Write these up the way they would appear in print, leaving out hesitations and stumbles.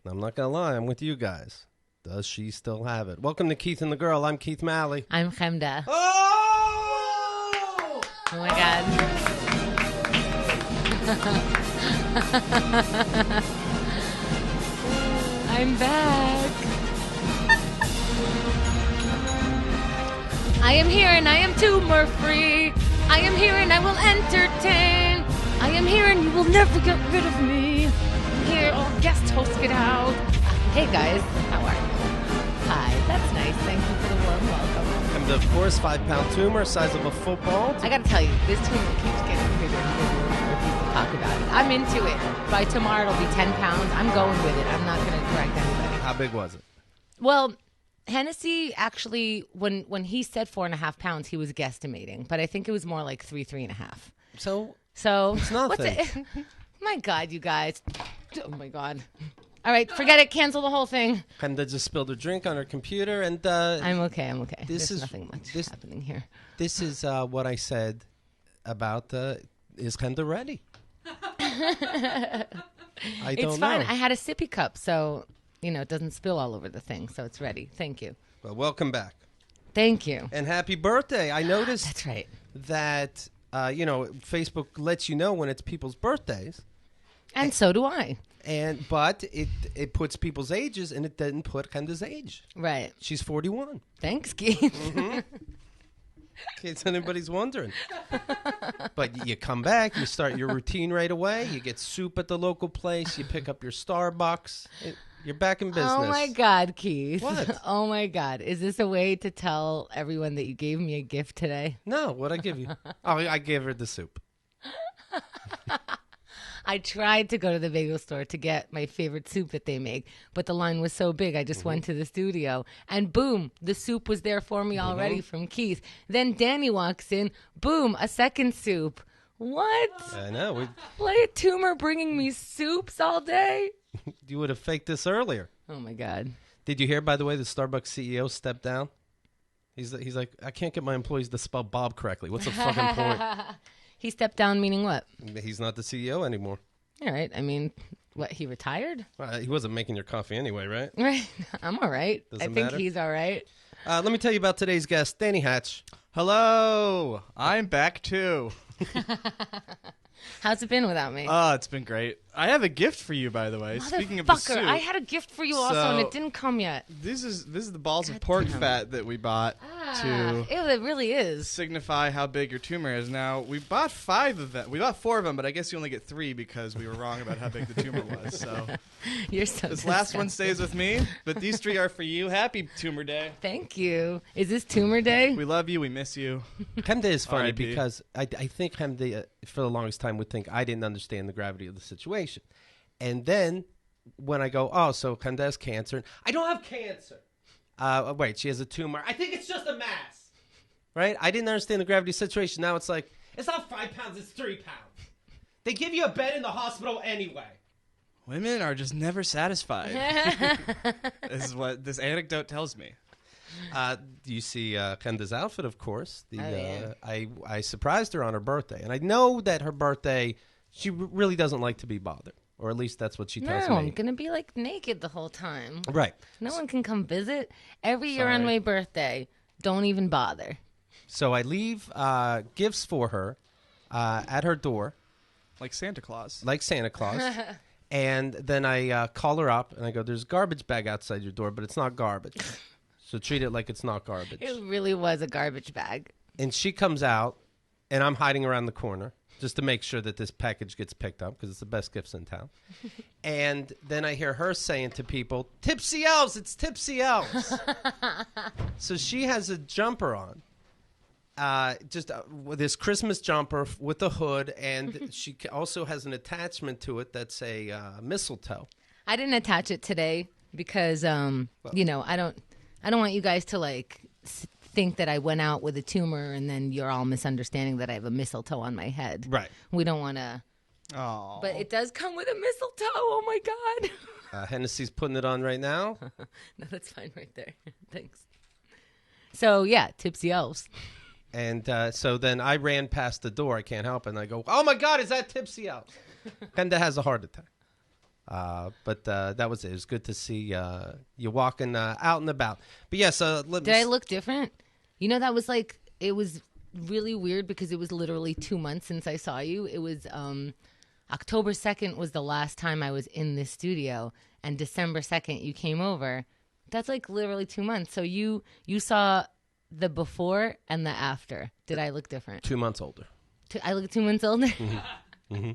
I'm not going to lie. I'm with you guys. Does she still have it? Welcome to Keith and the Girl. I'm Keith Malley. I'm Chemda. Oh! Oh, my God. I'm back. I am here and I am tumor free. I am here and I will entertain. I am here and you will never get rid of me. I'm here, all guest host, get out. Hey guys, how are you? Hi, that's nice. Thank you for the warm welcome. And of course, 5-pound tumor, size of a football. I gotta tell you, this tumor keeps getting bigger and bigger the more people talk about it. I'm into it. By tomorrow it'll be 10 pounds. I'm going with it. I'm not gonna correct anybody. How big was it? Well, Hennessy actually, when he said 4.5 pounds, he was guesstimating, but I think it was more like 3.5. So it's nothing. What's it? My God, you guys! Oh my God! All right, forget it. Cancel the whole thing. Chemda just spilled her drink on her computer, and I'm okay. There's nothing much happening here. This is what I said about is Chemda ready? I don't know. It's fine. I had a sippy cup, so it doesn't spill all over the thing, so it's ready. Thank you. Well, welcome back. Thank you. And happy birthday. I noticed That's right. that, Facebook lets you know when it's people's birthdays. And so do I. But it puts people's ages, and it didn't put Chemda's age. Right. She's 41. Thanks, Keith. Mm-hmm. In case anybody's wondering. But you come back, you start your routine right away. You get soup at the local place. You pick up your Starbucks. You're back in business. Oh, my God, Keith. What? Oh, my God. Is this a way to tell everyone that you gave me a gift today? No, what'd I give you? Oh, I gave her the soup. I tried to go to the bagel store to get my favorite soup that they make, but the line was so big, I just went to the studio, and boom, the soup was there for me already from Keith. Then Danny walks in, boom, a second soup. What? I know. Like a tumor bringing me soups all day? You would have faked this earlier. Oh, my God. Did you hear, by the way, the Starbucks CEO stepped down? He's like, I can't get my employees to spell Bob correctly. What's the fucking point? He stepped down, meaning what? He's not the CEO anymore. All right. I mean, what, he retired? Well, he wasn't making your coffee anyway, right? Right. I'm all right. I think matter? he's all right. Let me tell you about today's guest, Danny Hatch. Hello. I'm back too. How's it been without me? Oh, it's been great. I have a gift for you, by the way. Speaking of the soup, I had a gift for you also, and it didn't come yet. This is the balls of pork fat that we bought to Ew, it really is. signify how big your tumor is. Now, we bought 5 of them. We bought 4 of them, but I guess you only get 3 because we were wrong about how big the tumor was. So You're so this last one stays with me, but these 3 are for you. Happy Tumor Day. Thank you. Is this Tumor Day? We love you. We miss you. Chemda is funny R.I.P. because I think Chemda, for the longest time, would think I didn't understand the gravity of the situation. And then when I go, oh, so Chemda has cancer. I don't have cancer. Wait, she has a tumor. I think it's just a mass. Right? I didn't understand the gravity of the situation. Now it's like, it's not 5 pounds, it's 3 pounds. They give you a bed in the hospital anyway. Women are just never satisfied. This is what this anecdote tells me. You see Chemda's outfit, of course. Yeah. I surprised her on her birthday. And I know that her birthday, she really doesn't like to be bothered. Or at least that's what she tells me. I'm going to be like naked the whole time. Right. No one can come visit. Every year on Sorry. my birthday, don't even bother. So I leave gifts for her at her door. Like Santa Claus. Like Santa Claus. And then I call her up and I go, there's a garbage bag outside your door, but it's not garbage. So treat it like it's not garbage. It really was a garbage bag. And she comes out and I'm hiding around the corner just to make sure that this package gets picked up because it's the best gifts in town. And then I hear her saying to people, Tipsy Elves, it's Tipsy Elves. So she has a jumper on. Just with this Christmas jumper with the hood, and she also has an attachment to it that's a mistletoe. I didn't attach it today because, I don't want you guys to think that I went out with a tumor and then you're all misunderstanding that I have a mistletoe on my head. Right. We don't want to. Oh. But it does come with a mistletoe. Oh my God. Hennessy's putting it on right now. No, that's fine right there. Thanks. So yeah, Tipsy Elves. And so then I ran past the door. I can't help it. And I go, oh, my God, is that Tipsy Elves? Chemda has a heart attack. But that was it. It was good to see you walking out and about. But yes, Did I look different? You know, that was like, it was really weird because it was literally 2 months since I saw you. It was October 2nd was the last time I was in this studio, and December 2nd you came over. That's like literally 2 months. So you saw the before and the after. Did I look different? 2 months older. I look 2 months older? Mm-hmm.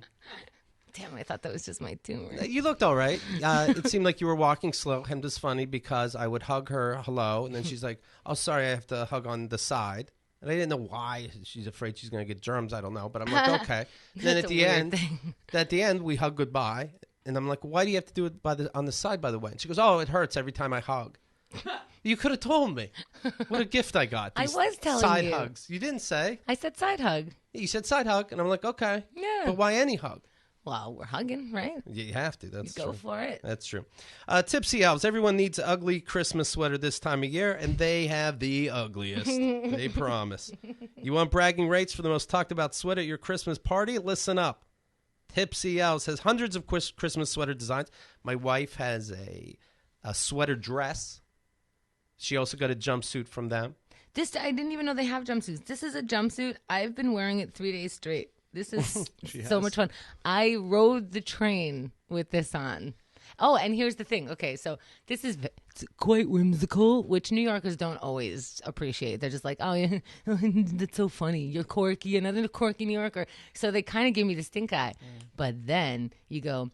Damn, I thought that was just my tumor. You looked all right. It seemed like you were walking slow. Chemda's funny because I would hug her, hello, and then she's like, oh, sorry, I have to hug on the side. And I didn't know why. She's afraid she's going to get germs. I don't know. But I'm like, okay. And then at the end, we hug goodbye. And I'm like, why do you have to do it on the side, by the way? And she goes, oh, it hurts every time I hug. You could have told me. What a gift I got. I was telling side you. hugs. You didn't say. I said side hug. You said side hug. And I'm like, okay. Yeah. But why any hug? Well, we're hugging, right? You have to. That's Go true. for it. That's true. Tipsy Elves. Everyone needs an ugly Christmas sweater this time of year, and they have the ugliest. They promise. You want bragging rates for the most talked about sweater at your Christmas party? Listen up. Tipsy Elves has hundreds of Christmas sweater designs. My wife has a sweater dress. She also got a jumpsuit from them. I didn't even know they have jumpsuits. This is a jumpsuit. I've been wearing it 3 days straight. This is so much fun. I rode the train with this on. Oh, and here's the thing. Okay, so it's quite whimsical, which New Yorkers don't always appreciate. They're just like, oh, yeah, that's so funny. You're quirky, another quirky New Yorker. So they kind of give me the stink eye. But then you go,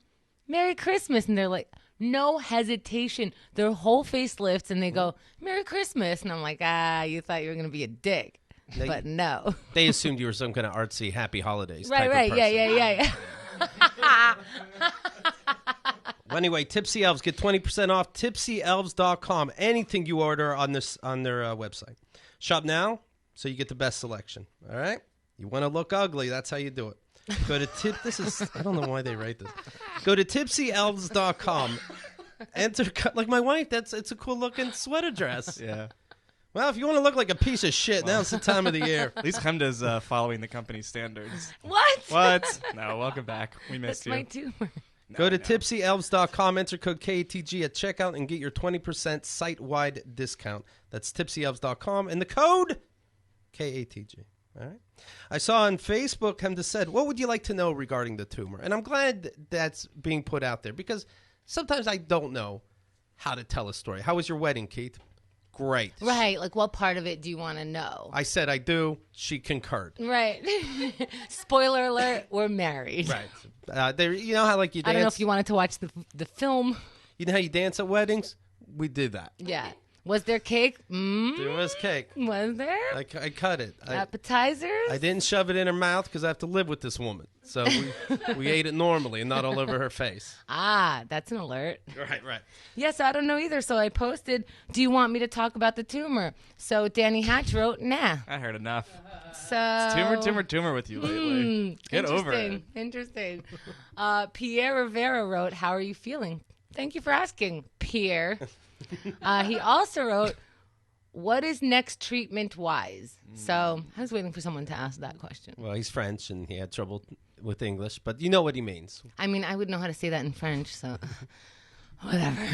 Merry Christmas, and they're like, no hesitation. Their whole face lifts, and they go, Merry Christmas. And I'm like, you thought you were going to be a dick. But no. They assumed you were some kind of artsy happy holidays right, type right. of person. Yeah. Well, anyway, Tipsy Elves, get 20% off tipsyelves.com. Anything you order on their website. Shop now so you get the best selection. All right? You want to look ugly, that's how you do it. Go to I don't know why they write this. Go to tipsyelves.com. Enter like my wife, it's a cool looking sweater dress. Yeah. Well, if you want to look like a piece of shit, now's the time of the year. At least Chemda's following the company's standards. What? No, welcome back. We missed That's my tumor. Go to tipsyelves.com, enter code KATG at checkout, and get your 20% site-wide discount. That's tipsyelves.com, and the code KATG. All right. I saw on Facebook, Chemda said, what would you like to know regarding the tumor? And I'm glad that's being put out there because sometimes I don't know how to tell a story. How was your wedding, Keith? Great. Right. Like, what part of it do you want to know? I said I do. She concurred. Right. Spoiler alert, we're married. Right. You know how like you dance? I don't know if you wanted to watch the film. You know how you dance at weddings? We did that. Yeah. Was there cake? There was cake. Was there? I cut it. Appetizers? I didn't shove it in her mouth because I have to live with this woman. So we ate it normally and not all over her face. That's an alert. Right. Yes, I don't know either. So I posted, do you want me to talk about the tumor? So Danny Hatch wrote, nah. I heard enough. So It's tumor with you lately. Get over it. Interesting. Pierre Rivera wrote, how are you feeling? Thank you for asking, Pierre. He also wrote, what is next treatment-wise? So I was waiting for someone to ask that question. Well, he's French, and he had trouble with English, but you know what he means. I mean, I would know how to say that in French, so whatever.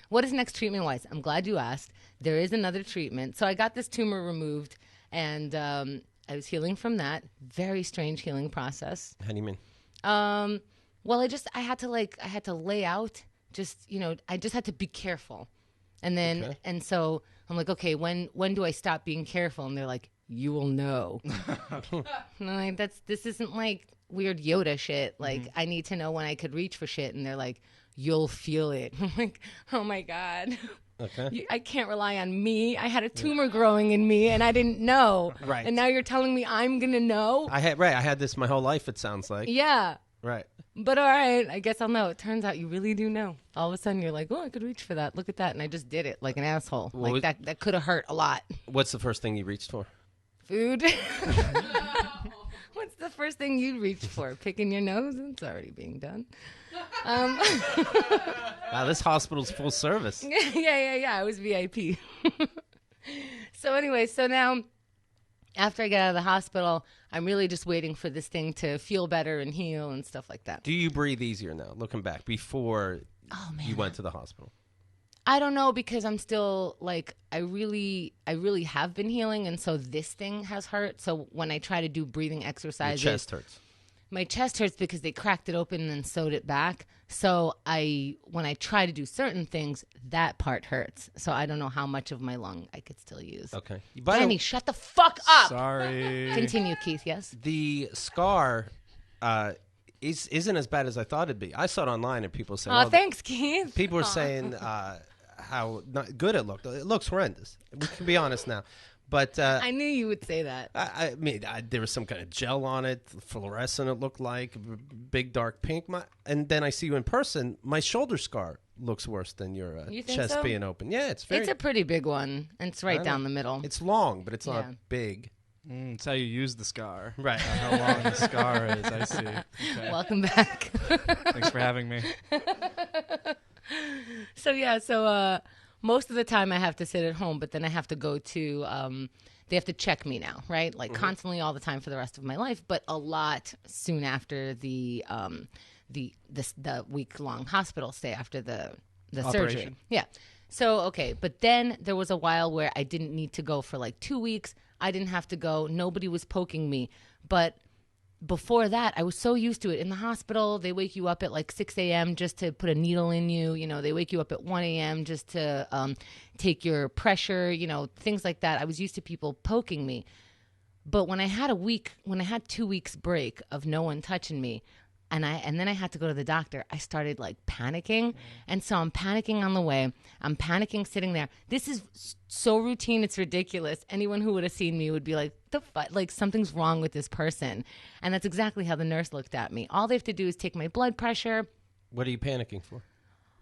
What is next treatment-wise? I'm glad you asked. There is another treatment. So I got this tumor removed, and I was healing from that. Very strange healing process. How do you mean? Well, I had to lay out. I just had to be careful. And then, and so I'm like, okay, when do I stop being careful? And they're like, you will know. And I'm like, this isn't like weird Yoda shit. Like, I need to know when I could reach for shit. And they're like, you'll feel it. I'm like, oh my God. Okay. I can't rely on me. I had a tumor growing in me and I didn't know. Right. And now you're telling me I'm going to know? I had this my whole life, it sounds like. Yeah. Right. But all right, I guess I'll know. It turns out you really do know. All of a sudden, you're like, oh, I could reach for that. Look at that. And I just did it like an asshole. Like that could have hurt a lot. What's the first thing you reached for? Food. What's the first thing you reached for? Picking your nose? It's already being done. Wow, this hospital's full service. Yeah. I was VIP. So anyway, so now after I get out of the hospital, I'm really just waiting for this thing to feel better and heal and stuff like that. Do you breathe easier now, looking back, before you went to the hospital? I don't know, because I'm still like, I really have been healing, and so this thing has hurt. So when I try to do breathing exercises, Your chest hurts. my chest hurts because they cracked it open and then sewed it back. So when I try to do certain things, that part hurts. So I don't know how much of my lung I could still use. Okay. Danny, shut the fuck up. Sorry. Continue, Keith. Yes. The scar isn't as bad as I thought it'd be. I saw it online, and people said, Oh, thanks, Keith. people were saying how not good it looked. It looks horrendous. We can be honest now. But I knew you would say that. I mean, there was some kind of gel on it, fluorescent. It looked like big dark pink. And then I see you in person. My shoulder scar looks worse than your You think chest so? being open. Yeah, it's very. It's a pretty big one, and it's right I down know. the middle. It's long, but it's Yeah. not big. It's how you use the scar. Right. How long the scar is, I see. Okay. Welcome back. Thanks for having me. So most of the time I have to sit at home, but then I have to go to they have to check me now, right? Like constantly all the time for the rest of my life, but a lot soon after the week-long hospital stay after the surgery. Operation. Yeah. So, okay, but then there was a while where I didn't need to go for like 2 weeks. I didn't have to go. Nobody was poking me. But before that, I was so used to it. In the hospital, they wake you up at like 6 a.m. just to put a needle in you. You know, they wake you up at 1 a.m. just to take your pressure, you know, things like that. I was used to people poking me. But when I had 2 weeks break of no one touching me, and then I had to go to the doctor, I started like panicking. And so I'm panicking on the way. I'm panicking sitting there. This is so routine, it's ridiculous. Anyone who would have seen me would be like, the fuck? Like, something's wrong with this person. And that's exactly how the nurse looked at me. All they have to do is take my blood pressure. What are you panicking for?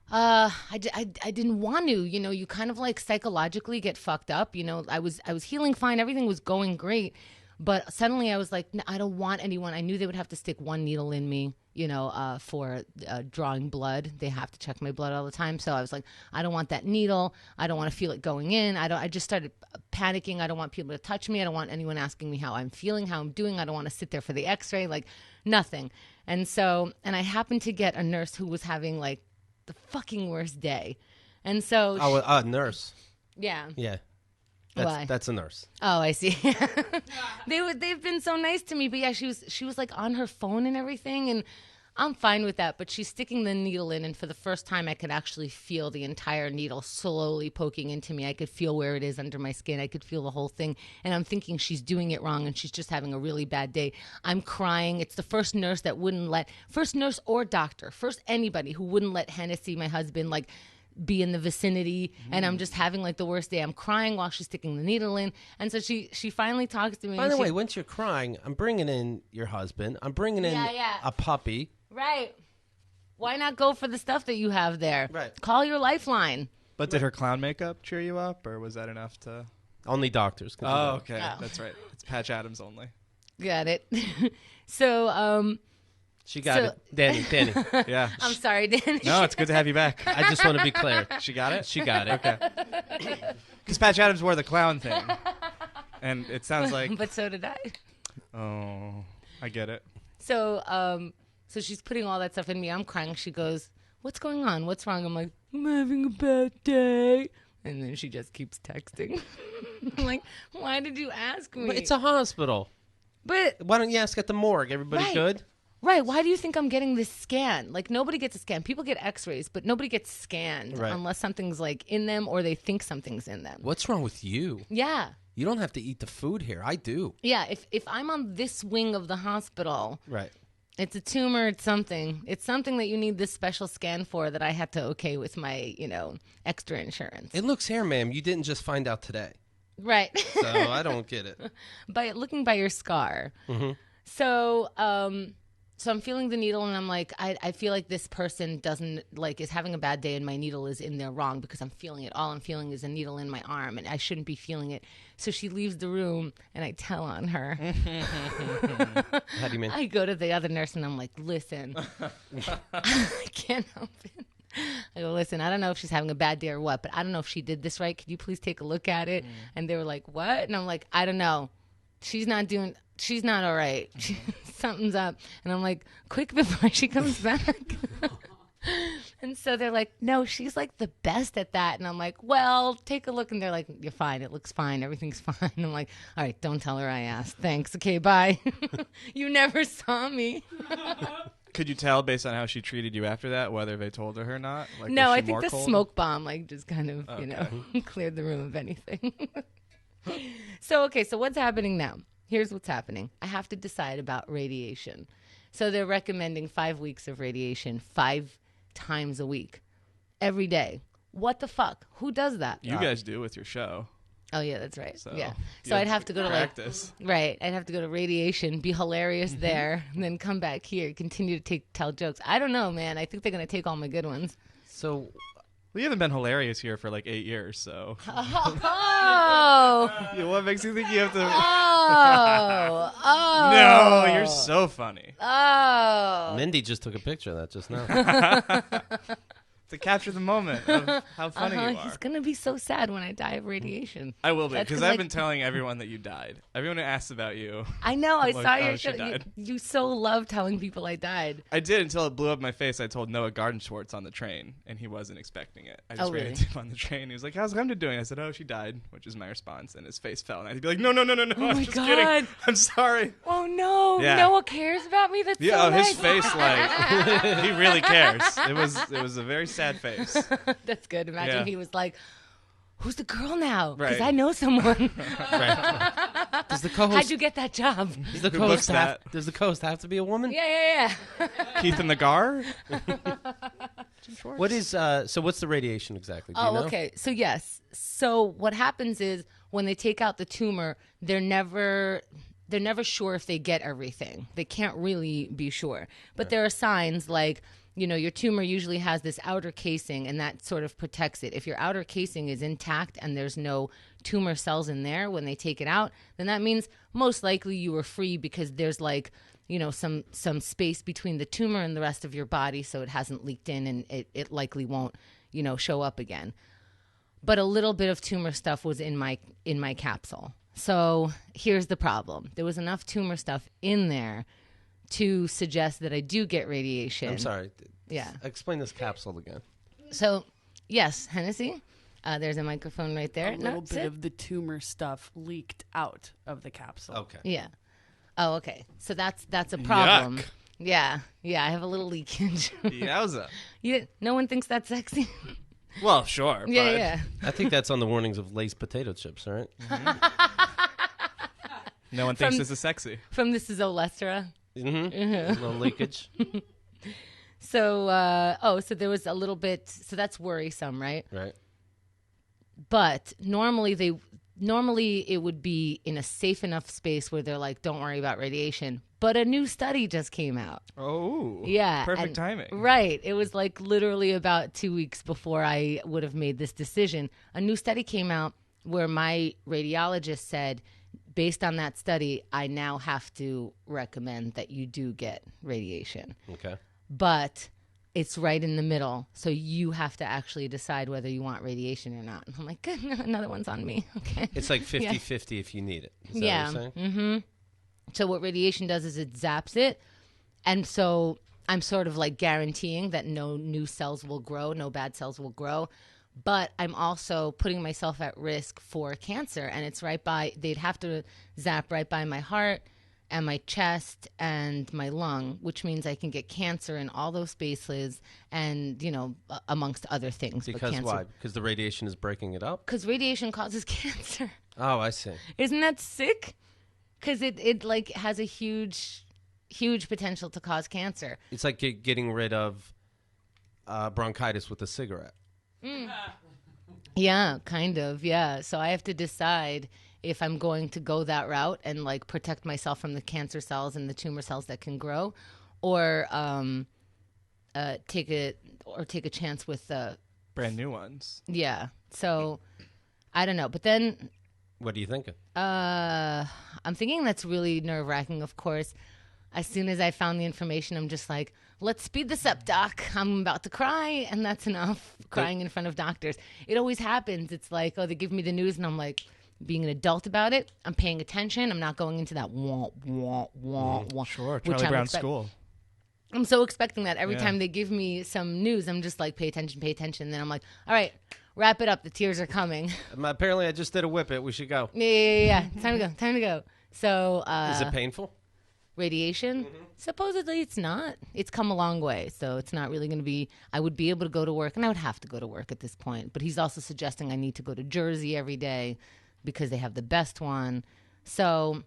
I didn't want to, you know, you kind of like psychologically get fucked up. You know, I was healing fine. Everything was going great. But suddenly I was like, no, I don't want anyone. I knew they would have to stick one needle in me, you know, for drawing blood. They have to check my blood all the time. So I was like, I don't want that needle. I don't want to feel it going in. I just started panicking. I don't want people to touch me. I don't want anyone asking me how I'm feeling, how I'm doing. I don't want to sit there for the x-ray, like nothing. And I happened to get a nurse who was having like the fucking worst day. And so. Oh, a nurse. Yeah. Yeah. Why? That's a nurse. Oh, I see. They've been so nice to me, but yeah, she was like on her phone and everything, and I'm fine with that. But she's sticking the needle in, and for the first time, I could actually feel the entire needle slowly poking into me. I could feel where it is under my skin. I could feel the whole thing, and I'm thinking she's doing it wrong, and she's just having a really bad day. I'm crying. It's the first nurse or doctor, first anybody who wouldn't let Hennessy, my husband, like, be in the vicinity, and I'm just having like the worst day. I'm crying while she's sticking the needle in, and so she finally talks to me. By the way, once you're crying, I'm bringing in your husband. I'm bringing in a puppy. Right. Why not go for the stuff that you have there? Right. Call your lifeline. But did her clown makeup cheer you up, or was that enough to... Only doctors can do Oh, that. okay. Oh. That's right. It's Patch Adams only. Got it. So, She got it. Danny. Yeah. I'm sorry, Danny. No, it's good to have you back. I just want to be clear. She got it? She got it. Okay. Because Patch Adams wore the clown thing. And it sounds like... But so did I. Oh, I get it. So she's putting all that stuff in me. I'm crying. She goes, "What's going on? What's wrong?" I'm like, "I'm having a bad day." And then she just keeps texting. I'm like, "Why did you ask me?" But it's a hospital. But Why don't you ask at the morgue? Everybody Right. good? right, why do you think I'm getting this scan? Like, nobody gets a scan. People get x-rays, but nobody gets scanned Right. unless something's like in them or they think something's in them. What's wrong with you? Yeah. You don't have to eat the food here. I do. Yeah, if I'm on this wing of the hospital, Right. it's a tumor, it's something. It's something that you need this special scan for that I had to okay with my, extra insurance. It looks here, ma'am. You didn't just find out today. Right. So I don't get it. By looking by your scar. Mm-hmm. So I'm feeling the needle, and I'm like, I feel like this person is having a bad day, and my needle is in there wrong because I'm feeling it. All I'm feeling is a needle in my arm, and I shouldn't be feeling it. So she leaves the room, and I tell on her. How do you mean? I go to the other nurse, and I'm like, listen, I can't help it. I go, listen, I don't know if she's having a bad day or what, but I don't know if she did this right. Could you please take a look at it? And they were like, what? And I'm like, I don't know. she's not all right. Something's up. And I'm like, quick before she comes back. And so they're like, no, she's like the best at that. And I'm like, well, take a look. And they're like, you're fine. It looks fine. Everything's fine. I'm like, all right, don't tell her I asked. Thanks. Okay, bye. You never saw me. Could you tell based on how she treated you after that, whether they told her or not? Like, no, was she I think more the cold? smoke bomb like just kind of, cleared the room of anything. So what's happening now? Here's what's happening. I have to decide about radiation. So they're recommending 5 weeks of radiation 5 times a week, every day. What the fuck? Who does that? You guys do with your show. Oh, yeah, that's right. So yeah. you So I'd have to go to practice. Right. I'd have to go to radiation, be hilarious there, and then come back here, continue to tell jokes. I don't know, man. I think they're going to take all my good ones. So, Well, you haven't been hilarious here for like 8 years, so. Oh. Yeah, what makes you think you have to? Oh. Oh. No, you're so funny. Oh. Mindy just took a picture of that just now. To capture the moment of how funny you are. He's going to be so sad when I die of radiation. I will be, That's because 'cause, I've been telling everyone that you died. Everyone who asks about you. I know. I Like, saw oh, your she show. died. You so love telling people I died. I did until it blew up my face. I told Noah Garden-Schwartz on the train, and he wasn't expecting it. I just ran really? into him on the train. He was like, how's Chemda doing? I said, oh, she died, which is my response, and his face fell. And I'd be like, no, I'm my just God. kidding. I'm sorry. Oh, no. Yeah. Noah cares about me? That's Yeah, so nice. his face, like, he really cares. It was a very sad face. That's good. Imagine Yeah. he was like, who's the girl now? Because Right. I know someone. Right. Does the co-host How'd you get that job? does the Who co-host booked that? does the co-host have to be a woman? Yeah. Keith and the Gar? What is so? What's the radiation exactly? Do you know? Okay. So yes. So what happens is when they take out the tumor, they're never sure if they get everything. They can't really be sure. But there are signs like, your tumor usually has this outer casing, and that sort of protects it. If your outer casing is intact and there's no tumor cells in there when they take it out, then that means most likely you were free because there's like, some space between the tumor and the rest of your body, so it hasn't leaked in, and it likely won't, show up again. But a little bit of tumor stuff was in my capsule. So here's the problem. There was enough tumor stuff in there to suggest that I do get radiation. I'm sorry. Yeah. Explain this capsule again. So, yes, Hennessy. There's a microphone right there. A little bit of the tumor stuff leaked out of the capsule. Okay. Yeah. Oh, okay. So that's a problem. Yuck. Yeah. I have a little leakage. Yowza. No one thinks that's sexy. Well, sure. but Yeah. I think that's on the warnings of Lay's potato chips, all right? No one thinks From- this is sexy. From This Is Olestra. Mm-hmm. No leakage. So, so there was a little bit. So that's worrisome, right? Right. But normally it would be in a safe enough space where they're like, don't worry about radiation. But a new study just came out. Oh. Yeah. Perfect and- timing. Right. It was like literally about 2 weeks before I would have made this decision. A new study came out where my radiologist said, based on that study, I now have to recommend that you do get radiation. Okay. But it's right in the middle. So you have to actually decide whether you want radiation or not. And I'm like, good, another one's on me. Okay. It's like 50-50 if you need it. Is that Yeah. what you're saying? Mm-hmm. So what radiation does is it zaps it. And so I'm sort of like guaranteeing that no new cells will grow, no bad cells will grow. But I'm also putting myself at risk for cancer. And it's they'd have to zap right by my heart and my chest and my lung, which means I can get cancer in all those spaces and, amongst other things. Because why? Because the radiation is breaking it up? Because radiation causes cancer. Oh, I see. Isn't that sick? Because it like has a huge potential to cause cancer. It's like getting rid of bronchitis with a cigarette. Yeah, kind of. Yeah. So I have to decide if I'm going to go that route and like protect myself from the cancer cells and the tumor cells that can grow, or take a chance with the Brand new ones. yeah. So I don't know, but then What are you thinking? I'm thinking that's really nerve-wracking, of course. As soon as I found the information, I'm just like, let's speed this up, doc. I'm about to cry, and that's enough. Crying in front of doctors. It always happens. It's like, oh, they give me the news, and I'm like, being an adult about it. I'm paying attention. I'm not going into that wah, wah, wah, wah. Sure, which Charlie Brown School. I'm so expecting that every Yeah. time they give me some news, I'm just like, pay attention, pay attention. Then I'm like, all right, wrap it up. The tears are coming. Apparently, I just did a whip it. We should go. Yeah. Time to go. Time to go. So, Is it painful? radiation? Supposedly it's not. It's come a long way. So it's not really going to be, I would be able to go to work, and I would have to go to work at this point. But he's also suggesting I need to go to Jersey every day because they have the best one. So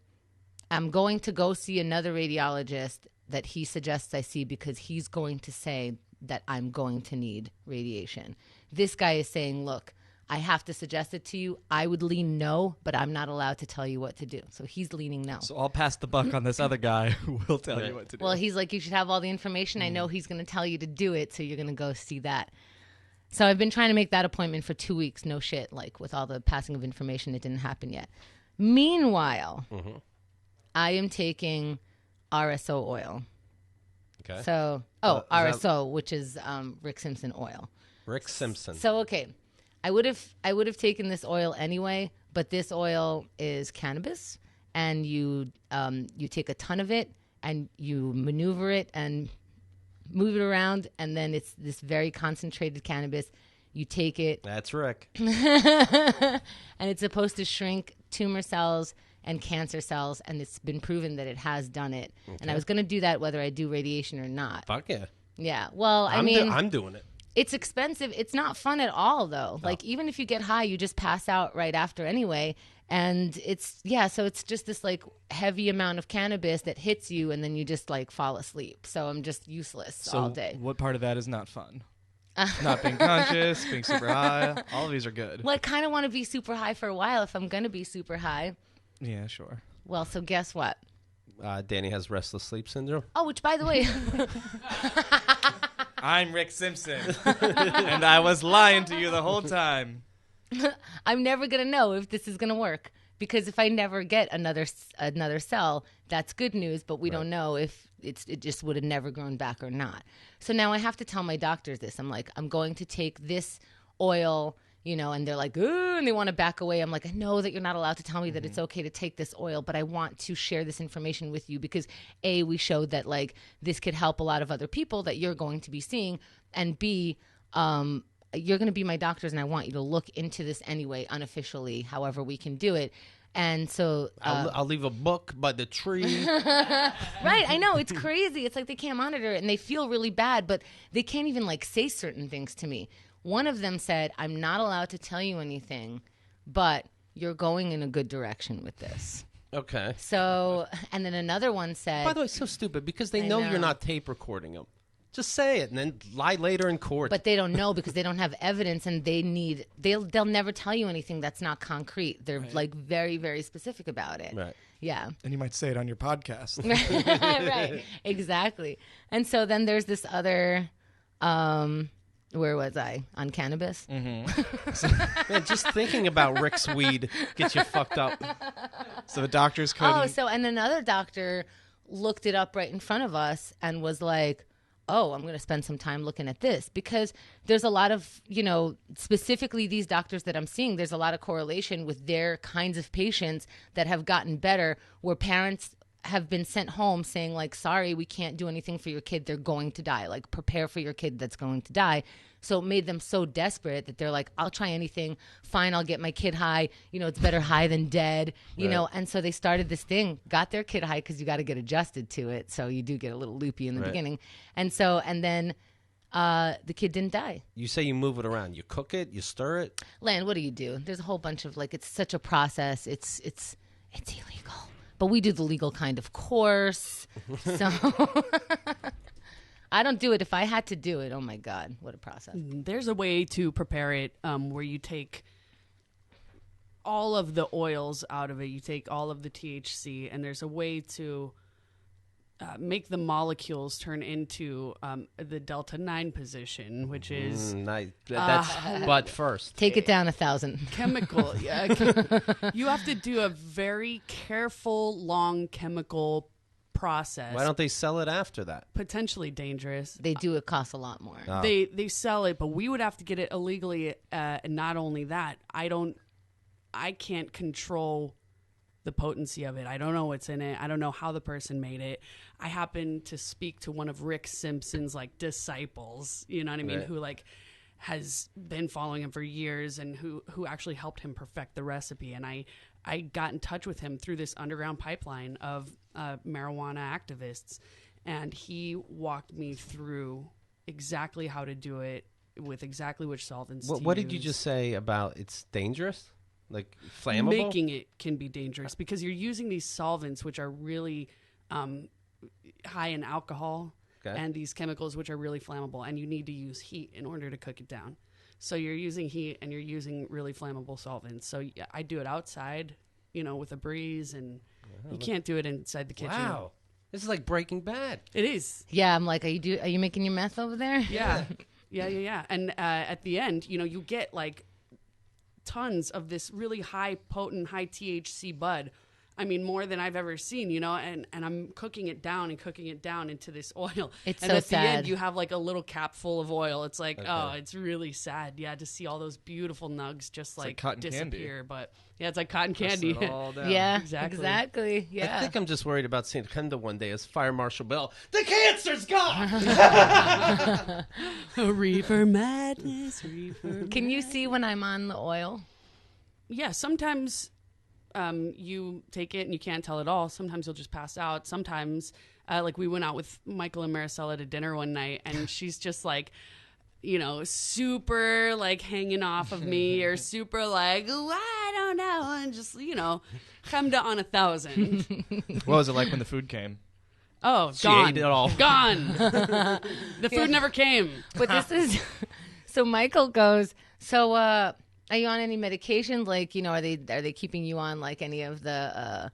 I'm going to go see another radiologist that he suggests I see because he's going to say that I'm going to need radiation. This guy is saying, look, I have to suggest it to you. I would lean no, but I'm not allowed to tell you what to do. So he's leaning no. So I'll pass the buck on this other guy who will tell you what to do. Well, he's like, you should have all the information. I know he's going to tell you to do it, so you're going to go see that. So I've been trying to make that appointment for 2 weeks. No shit. Like, with all the passing of information, it didn't happen yet. Meanwhile, I am taking RSO oil. Okay. So, RSO, which is Rick Simpson oil. Rick Simpson. So, okay. I would have taken this oil anyway, but this oil is cannabis, and you take a ton of it and you maneuver it and move it around, and then it's this very concentrated cannabis. You take it. That's Rick. And it's supposed to shrink tumor cells and cancer cells, and it's been proven that it has done it. Okay. And I was going to do that whether I do radiation or not. Fuck yeah. Yeah. Well, I'm doing it. It's expensive. It's not fun at all, though. Like, even if you get high, you just pass out right after anyway. And so it's just this, like, heavy amount of cannabis that hits you, and then you just, like, fall asleep. So I'm just useless all day. What part of that is not fun? Not being conscious, being super high. All of these are good. Well, I kind of want to be super high for a while if I'm going to be super high. Yeah, sure. Well, so guess what? Danny has restless sleep syndrome. Oh, which, by the way... I'm Rick Simpson, and I was lying to you the whole time. I'm never going to know if this is going to work, because if I never get another cell, that's good news, but we don't know if it just would have never grown back or not. So now I have to tell my doctors this. I'm like, I'm going to take this oil, and they're like, ooh, and they want to back away. I'm like, I know that you're not allowed to tell me that it's okay to take this oil, but I want to share this information with you because A, we showed that, like, this could help a lot of other people that you're going to be seeing, and B, you're going to be my doctors, and I want you to look into this anyway, unofficially, however we can do it. And so I'll leave a book by the tree. Right, I know, it's crazy. It's like they can't monitor it, and they feel really bad, but they can't even, like, say certain things to me. One of them said, I'm not allowed to tell you anything, but you're going in a good direction with this. Okay. So, and then another one said... By the way, it's so stupid because they know you're not tape recording them. Just say it and then lie later in court. But they don't know because they don't have evidence, and they'll never tell you anything that's not concrete. They're like very, very specific about it. Right. Yeah. And you might say it on your podcast. Right. Exactly. And so then there's this other... where was I? On cannabis? Mm-hmm. Man, just thinking about Rick's weed gets you fucked up. So the doctors couldn't... and another doctor looked it up right in front of us and was like, oh, I'm going to spend some time looking at this, because there's a lot of, specifically these doctors that I'm seeing, there's a lot of correlation with their kinds of patients that have gotten better, where parents have been sent home saying, like, sorry, we can't do anything for your kid. They're going to die. Like, prepare for your kid that's going to die. So it made them so desperate that they're like, I'll try anything. Fine, I'll get my kid high. It's better high than dead, know. And so they started this thing, got their kid high, because you got to get adjusted to it. So you do get a little loopy in the beginning. And then the kid didn't die. You say you move it around. You cook it, you stir it. Lan, what do you do? There's a whole bunch of, like, it's such a process. It's illegal. But we do the legal kind, of course. So I don't do it. If I had to do it, oh my God, what a process. There's a way to prepare it where you take all of the oils out of it. You take all of the THC, and there's a way to make the molecules turn into the delta 9 position, which is nice. That's but first. Take it down 1,000. Chemical. Yeah, you have to do a very careful, long chemical process. Why don't they sell it after that? Potentially dangerous. They do. It costs a lot more. Oh. They sell it, but we would have to get it illegally. And not only that, I don't I can't control the potency of it. I don't know what's in it. I don't know how the person made it. I happen to speak to one of Rick Simpson's like disciples, you know what I mean, Right. who like has been following him for years and who actually helped him perfect the recipe. And I got in touch with him through this underground pipeline of marijuana activists, and he walked me through exactly how to do it with exactly which solvents to What did you use. just say about it's dangerous? Like flammable? Making it can be dangerous because you're using these solvents which are really high in alcohol Okay. and these chemicals which are really flammable, and you need to use heat in order to cook it down. So you're using heat and you're using really flammable solvents. So yeah, I do it outside, with a breeze, and you can't do it inside the kitchen. Wow. This is like Breaking Bad. It is. Yeah, I'm like, are you making your meth over there? Yeah. Yeah. And at the end, you get like tons of this really high potent, high THC bud. I mean, more than I've ever seen, and I'm cooking it down into this oil. It's and so at the end, sad. you have like a little cap full of oil. It's like, oh, it's really sad. Yeah, to see all those beautiful nugs just like like cotton candy. disappear. But yeah, it's like cotton Press candy. it all down. Yeah, Exactly. Yeah. I think I'm just worried about seeing Chemda one day as Fire Marshal Bill. The cancer's gone! Reefer madness, reefer. Can you see when I'm on the oil? Yeah, sometimes you take it and you can't tell at all. Sometimes you'll just pass out. Sometimes, like we went out with Michael and Maricela to dinner one night, and she's just like, super like hanging off of me, or super like, "Ooh, I don't know," and just Chemda on 1,000. What was it like when the food came? Oh, She gone, ate it all. gone. The food never came. But this is so Michael goes, so are you on any medications? Like, are they keeping you on like any of the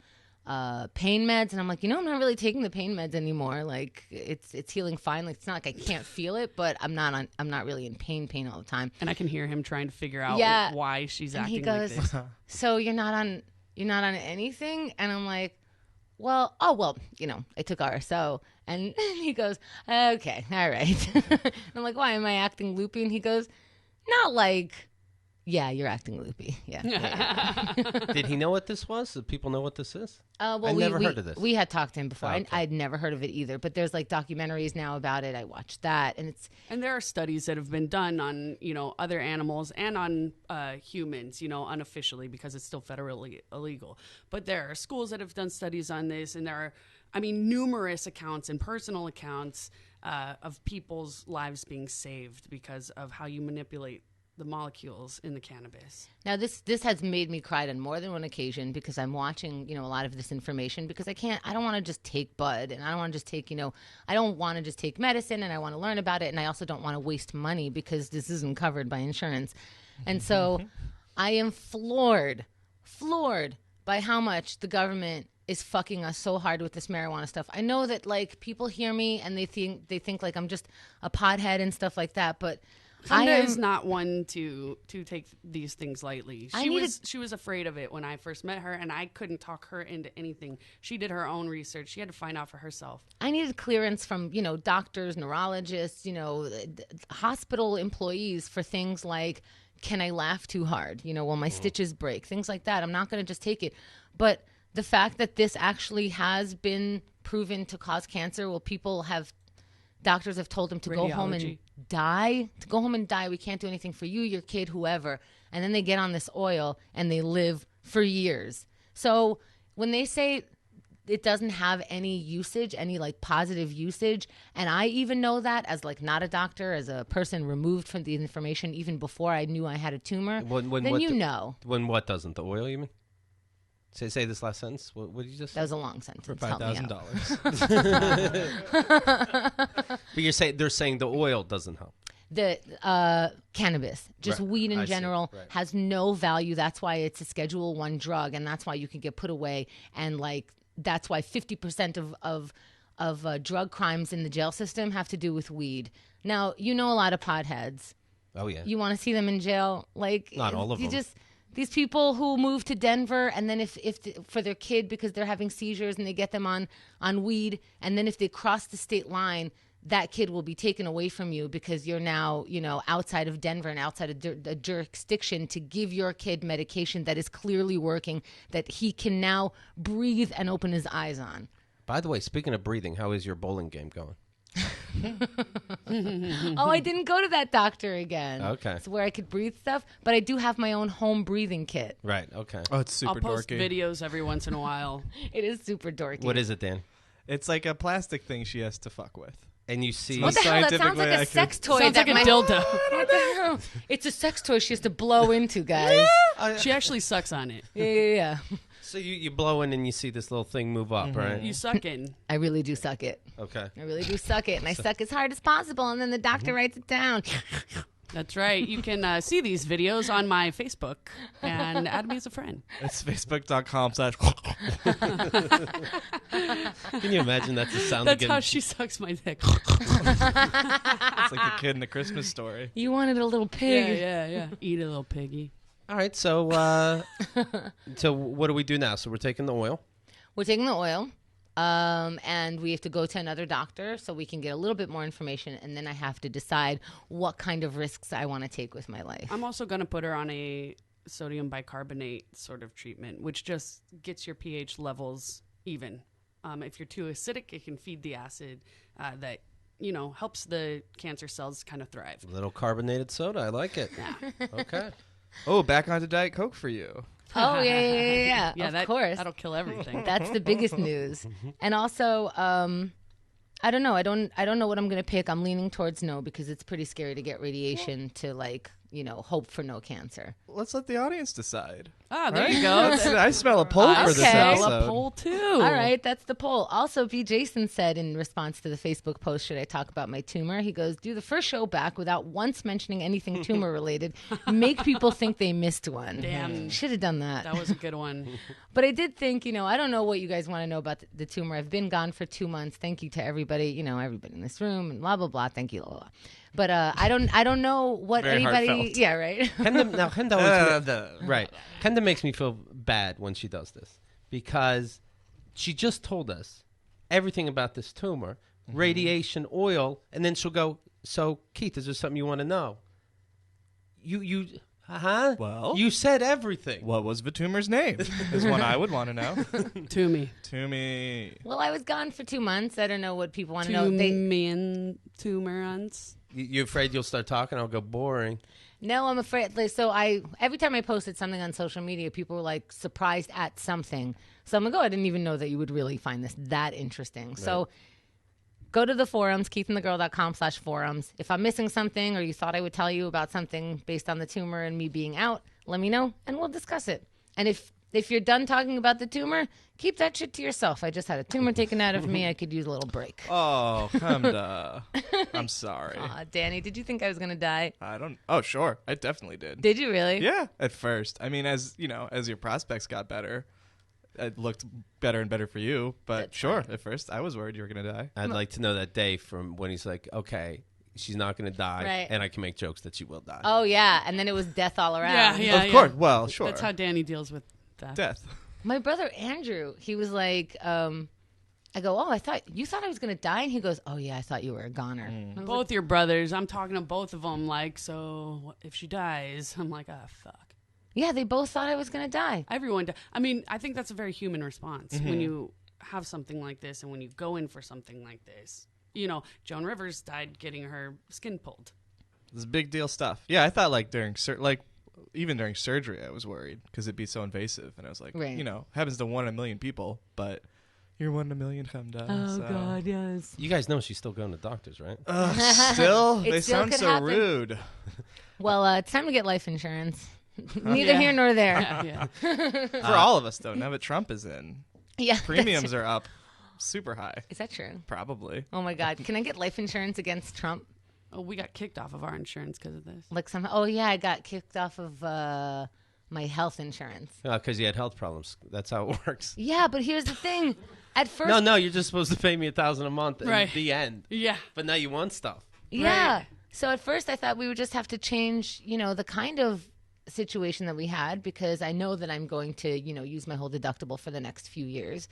pain meds? And I'm like, I'm not really taking the pain meds anymore. Like it's healing fine. Like it's not like I can't feel it, but I'm not really in pain all the time. And I can hear him trying to figure out Yeah. why she's And he acting goes, like this. so you're not on anything? And I'm like, well, I took RSO. And he goes, okay, all right. I'm like, why am I acting loopy? And he goes, not like, yeah, you're acting loopy. Yeah. Did he know what this was? Do people know what this is? Well, I we never we, heard of this. We had talked to him before. Oh, okay. I'd never heard of it either. But there's like documentaries now about it. I watched that, and it's And there are studies that have been done on, other animals and on humans, unofficially, because it's still federally illegal. But there are schools that have done studies on this, and there are, numerous accounts and personal accounts of people's lives being saved because of how you manipulate the molecules in the cannabis. now this has made me cry on more than one occasion because I'm watching a lot of this information because I don't want to just take bud, and I don't want to just take I don't want to just take medicine, and I want to learn about it, and I also don't want to waste money because this isn't covered by insurance. And so I am floored by how much the government is fucking us so hard with this marijuana stuff. I know that like people hear me and they think like I'm just a pothead and stuff like that, but Chemda is not one to take these things lightly. I She was afraid of it when I first met her, and I couldn't talk her into anything. She did her own research. She had to find out for herself. I needed clearance from, doctors, neurologists, hospital employees for things like, can I laugh too hard? Will my stitches break? Things like that. I'm not going to just take it. But the fact that this actually has been proven to cause cancer, doctors have told them to go home and Radiology. die. To go home and die. We can't do anything for you, your kid, whoever. And then they get on this oil and they live for years. So when they say it doesn't have any usage, any like positive usage, and I even know that as like not a doctor, as a person removed from the information even before I knew I had a tumor, then know. When what doesn't? The oil, you mean? Say this last sentence. What did you just say? That was a long sentence. For Help me out. $5,000. But they're saying the oil doesn't help. The cannabis, just Right. I weed in see. general, Right. has no value. That's why it's a Schedule I drug, and that's why you can get put away. And like that's why 50% of drug crimes in the jail system have to do with weed. Now a lot of potheads. Oh yeah. You want to see them in jail? Like Not all of them. These people who move to Denver, and then if for their kid because they're having seizures and they get them on weed, and then if they cross the state line, that kid will be taken away from you because you're now, outside of Denver and outside of the jurisdiction to give your kid medication that is clearly working, that he can now breathe and open his eyes on. By the way, speaking of breathing, how is your bowling game going? Oh, I didn't go to that doctor again. Okay. It's where I could breathe stuff, but I do have my own home breathing kit. Right, okay. Oh, it's super I'll post dorky. videos every once in a while. It is super dorky. What is it, Dan? It's like a plastic thing she has to fuck with. And you see... What the hell? That scientific sounds like way a I sex could- toy. Sounds like a dildo. What the hell? It's a sex toy she has to blow into, guys. She actually sucks on it. Yeah. So you blow in and you see this little thing move up, right? You suck in. I really do suck it. Okay. I really do suck it, and I suck as hard as possible, and then the doctor writes it down. That's right. You can see these videos on my Facebook and add me as a friend. It's facebook.com/ Can you imagine that's the sound That's of how getting... she sucks my dick. It's like the kid in the Christmas Story. You wanted a little pig. Yeah. Eat a little piggy. All right, so what do we do now? So we're taking the oil. We're taking the oil, and we have to go to another doctor so we can get a little bit more information, and then I have to decide what kind of risks I want to take with my life. I'm also going to put her on a sodium bicarbonate sort of treatment, which just gets your pH levels even. If you're too acidic, it can feed the acid that, helps the cancer cells kind of thrive. A little carbonated soda. I like it. Yeah. Okay. Oh, back onto Diet Coke for you. Oh, yeah. Yeah, of course. That'll kill everything. That's the biggest news. And also, I don't know. I don't know what I'm going to pick. I'm leaning towards no because it's pretty scary to get radiation to hope for no cancer. Let's let the audience decide. There you go. I smell a poll for this Okay. episode. A poll too. All right, that's the poll. Also, B. Jason said in response to the Facebook post, should I talk about my tumor? He goes, do the first show back without once mentioning anything tumor related. Make people think they missed one. Damn. Should have done that. That was a good one. But I did think, I don't know what you guys want to know about the tumor. I've been gone for 2 months. Thank you to everybody, everybody in this room and blah, blah, blah. Thank you, blah, blah. But I don't know what Very anybody. heartfelt. Yeah, right. Chemda always right. Chemda makes me feel bad when she does this because she just told us everything about this tumor, radiation, oil, and then she'll go, so Keith, is there something you want to know? You Well, you said everything. what was the tumor's name? Is one I would want to know. To me. To me. Well, I was gone for 2 months. I don't know what people want to know. To me and tumorons. You afraid you'll start talking? I'll go boring. No, I'm afraid. So every time I posted something on social media, people were like surprised at something. So I'm like, I didn't even know that you would really find this that interesting. Right. So go to the forums, keithandthegirl.com/forums. If I'm missing something or you thought I would tell you about something based on the tumor and me being out, let me know and we'll discuss it. And if you're done talking about the tumor, keep that shit to yourself. I just had a tumor taken out of me. I could use a little break. Oh, Chemda. I'm sorry. Aw, Danny, did you think I was going to die? Oh, sure. I definitely did. Did you really? Yeah, at first. I mean, as your prospects got better, it looked better and better for you. But That's sure, fine. at first, I was worried you were going to die. I'd like to know that day from when he's like, okay, she's not going to die, Right. and I can make jokes that she will die. Oh, yeah. And then it was death all around. Yeah. Of course. Well, sure. That's how Danny deals with that. Death. My brother Andrew, he was like, I go, I thought I was going to die. And he goes, oh, yeah, I thought you were a goner. I was Both your brothers. I'm talking to both of them. Like, so if she dies, I'm like, fuck. yeah, they both thought I was going to die. Everyone. I mean, I think that's a very human response when you have something like this and when you go in for something like this. Joan Rivers died getting her skin pulled. This is big deal stuff. Yeah, I thought even during surgery, I was worried because it'd be so invasive. And I was like, Right. Happens to 1 in a million people, but you're 1 in a million, Chemda. Oh, so. God, yes. You guys know she's still going to doctors, right? Still? It They still sound could so happen. rude. Well, it's time to get life insurance. Neither Yeah. here nor there. Yeah. For all of us, though, now that Trump is in, Yeah. premiums are up super high. Is that true? Probably. Oh, my God. Can I get life insurance against Trump? Oh, we got kicked off of our insurance because of this. Like somehow? Oh, yeah, I got kicked off of my health insurance. Because you had health problems. That's how it works. Yeah, but here's the thing. At first, No, you're just supposed to pay me $1,000 a month at Right. the end. Yeah. But now you want stuff. yeah. Right. So at first I thought we would just have to change, the kind of situation that we had because I know that I'm going to, use my whole deductible for the next few years.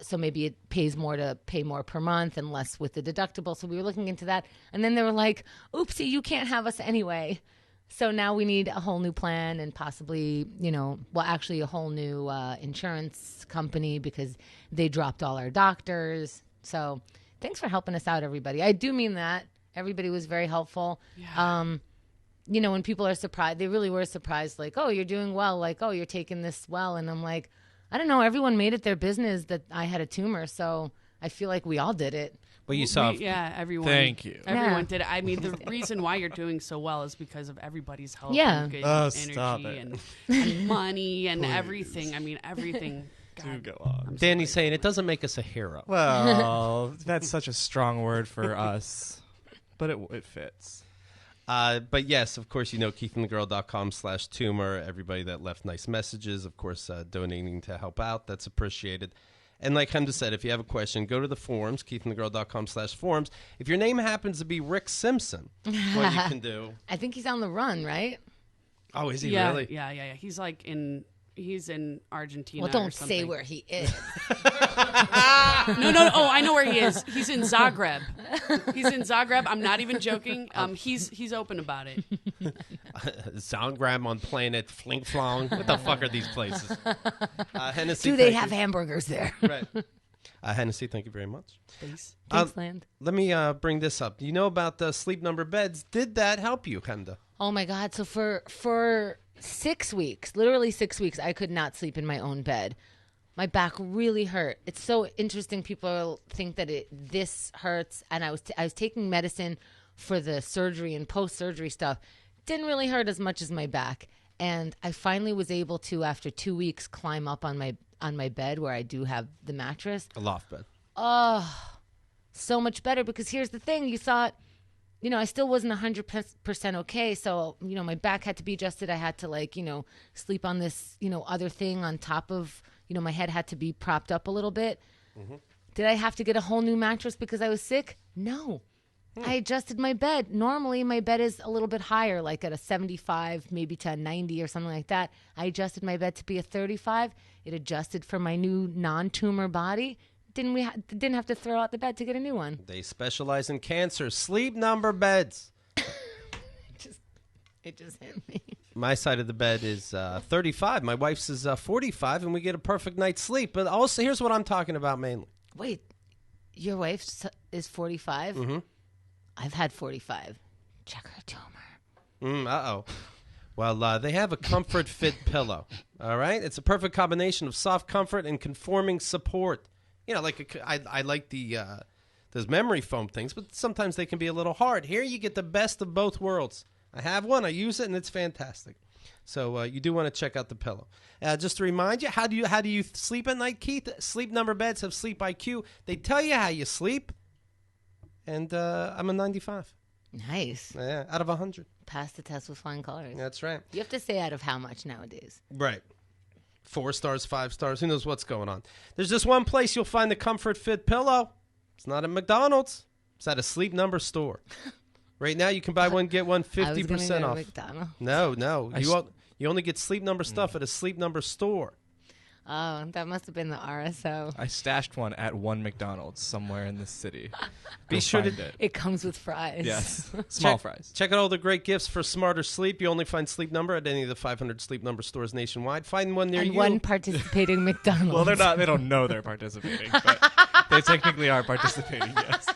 So maybe it pays more to pay more per month and less with the deductible. So we were looking into that. And then they were like, oopsie, you can't have us anyway. So now we need a whole new plan and possibly, actually a whole new insurance company because they dropped all our doctors. So thanks for helping us out, everybody. I do mean that. Everybody was very helpful. Yeah. When people are surprised, they really were surprised, like, oh, you're doing well. Like, oh, you're taking this well. And I'm like, I don't know. Everyone made it their business that I had a tumor. So I feel like we all did it. Well, you saw. Everyone. Thank you. Everyone did it. I mean, the reason why you're doing so well is because of everybody's help. Yeah. And good Stop energy it. and money and everything. I mean, everything. Do go on. Danny's saying it doesn't make us a hero. Well, that's such a strong word for us, but it fits. But yes, of course, KeithandTheGirl.com/tumor. Everybody that left nice messages, of course, donating to help out. That's appreciated. And like Chemda said, if you have a question, go to the forums, KeithandTheGirl.com/forums. If your name happens to be Rick Simpson, what you can do. I think he's on the run, right? Oh, is he Yeah, really? yeah. He's in Argentina. Well, don't or something. say where he is. No. Oh, I know where he is. He's in Zagreb. I'm not even joking. He's open about it. Zagreb on planet Flink Flong. What the fuck are these places? Hennessy, Do they have hamburgers there? Right. Hennessy, thank you very much. Please. Thanks, Land. Let me bring this up. You know about the sleep number beds? Did that help you, Chemda? Oh my God! So for 6 weeks, literally 6 weeks, I could not sleep in my own bed. My back really hurt. It's so interesting. People think that this hurts, and I was taking medicine for the surgery and post-surgery stuff. Didn't really hurt as much as my back, and I finally was able to, after 2 weeks, climb up on my bed where I do have the mattress. A loft bed. Oh, so much better, because here's the thing. You thought, I still wasn't 100% okay. So, my back had to be adjusted. I had to sleep on this, other thing on top of, my head had to be propped up a little bit. Mm-hmm. Did I have to get a whole new mattress because I was sick? No. I adjusted my bed. Normally my bed is a little bit higher, like at a 75, maybe to a 90 or something like that. I adjusted my bed to be a 35. It adjusted for my new non-tumor body. Didn't have to throw out the bed to get a new one. They specialize in cancer. Sleep number beds. It just hit me. My side of the bed is 35. My wife's is 45, and we get a perfect night's sleep. But also, here's what I'm talking about mainly. Wait, your wife is 45? Mm-hmm. I've had 45. Check her tumor. Uh-oh. Well, they have a Comfort Fit pillow. All right? It's a perfect combination of soft comfort and conforming support. I like those memory foam things, but sometimes they can be a little hard. Here you get the best of both worlds. I have one. I use it, and it's fantastic. So you do want to check out the pillow. Just to remind you, how do you sleep at night, Keith? Sleep number beds have Sleep IQ. They tell you how you sleep, and I'm a 95. Nice. Yeah, out of 100. Pass the test with flying colors. That's right. You have to say out of how much nowadays. Right. 4 stars, 5 stars. Who knows what's going on? There's just one place you'll find the Comfort Fit pillow. It's not at McDonald's. It's at a Sleep Number store. Right now, you can buy one, get one 50% off. McDonald's. No. You only get Sleep Number stuff at a Sleep Number store. Oh, that must have been the RSO. I stashed one at one McDonald's somewhere in the city. Be sure to. It comes with fries. Yes, small fries. Check out all the great gifts for smarter sleep. You only find Sleep Number at any of the 500 Sleep Number stores nationwide. Find one near you. And one participating McDonald's. Well, they're not. They don't know they're participating, but they technically are participating. Yes.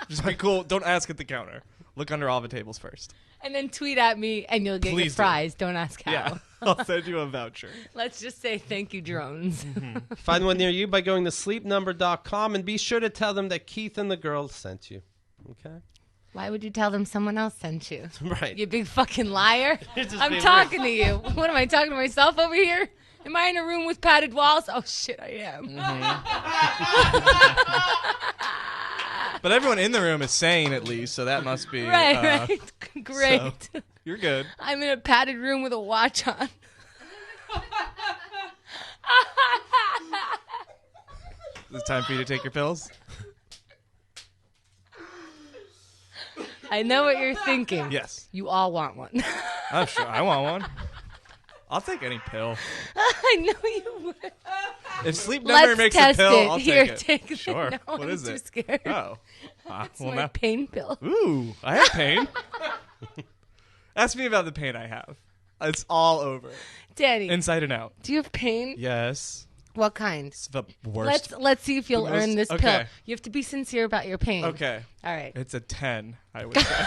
Just be cool. Don't ask at the counter. Look under all the tables first. And then tweet at me, and you'll get your fries. Don't ask how. Yeah, I'll send you a voucher. Let's just say thank you, drones. Mm-hmm. Find one near you by going to sleepnumber.com, and be sure to tell them that Keith and the girls sent you. Okay? Why would you tell them someone else sent you? Right. You big fucking liar. I'm talking to you. What, am I talking to myself over here? Am I in a room with padded walls? Oh, shit, I am. Mm-hmm. But everyone in the room is sane, at least, so that must be... Right. Great. So, you're good. I'm in a padded room with a watch on. Is it time for you to take your pills? I know what you're thinking. Yes. You all want one. I'm sure. I want one. I'll take any pill. I know you would. If Sleep Number makes a pill, I'll Here, take it. take it. Sure. No, What I'm is too it? scared. Oh. It's Well, my now. pain pill. Ooh, I have pain. Ask me about the pain I have. It's all over. Danny, Inside and out. do you have pain? Yes. What kind? It's the worst. Let's see if you'll The most- earn this pill. okay. You have to be sincere about your pain. Okay. All right. It's a 10, I would say.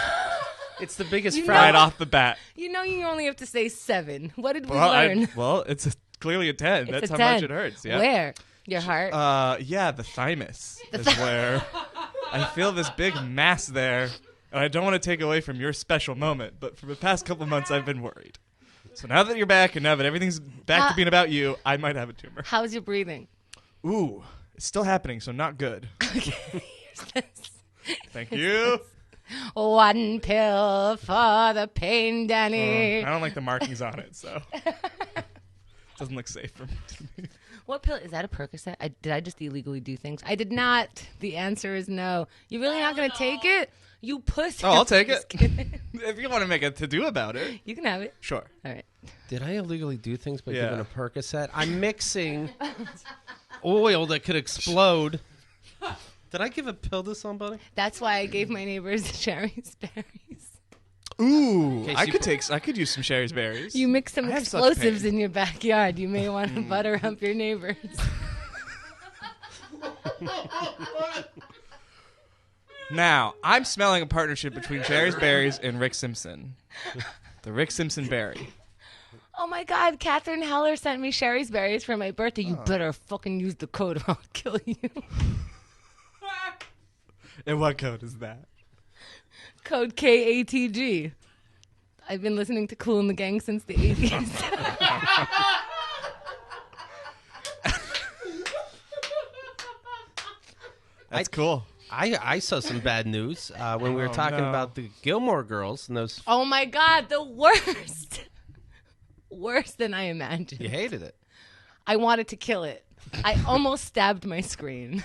It's the biggest You Right know- off the bat. You know you only have to say 7. What did we Well, learn? it's clearly a 10. It's That's a how 10. much it hurts. Yeah. Where? Your heart? Yeah, the thymus is where I feel this big mass there, and I don't want to take away from your special moment, but for the past couple months I've been worried. So now that you're back, and now that everything's back to being about you, I might have a tumor. How's your breathing? Ooh, it's still happening, so not good. Okay, here's this. Thank you. 1 pill for the pain, Danny. I don't like the markings on it, so it doesn't look safe for me. What pill? Is that a Percocet? Did I just illegally do things? I did not. The answer is no. You're really not going to take it? You pussy. Oh, I'll take Just it. kidding. If you want to make a to-do about it, You can have it. sure. All right. Did I illegally do things by Yeah. giving a Percocet? I'm mixing oil that could explode. Did I give a pill to somebody? That's why I gave my neighbors cherries berries. Ooh, Okay, so I could use some Sherry's berries. You mix some I have such explosives pain. in your backyard. You may want to butter up your neighbors. Now, I'm smelling a partnership between Sherry's berries and Rick Simpson. The Rick Simpson berry. Oh my God, Catherine Heller sent me Sherry's berries for my birthday. You better fucking use the code or I'll kill you. And what code is that? Code KATG. I've been listening to Kool and the Gang since the 80s. That's cool. I saw some bad news when we were talking no. about the Gilmore Girls and those. Oh my God, the worst. Worse than I imagined. You hated it. I wanted to kill it. I almost stabbed my screen.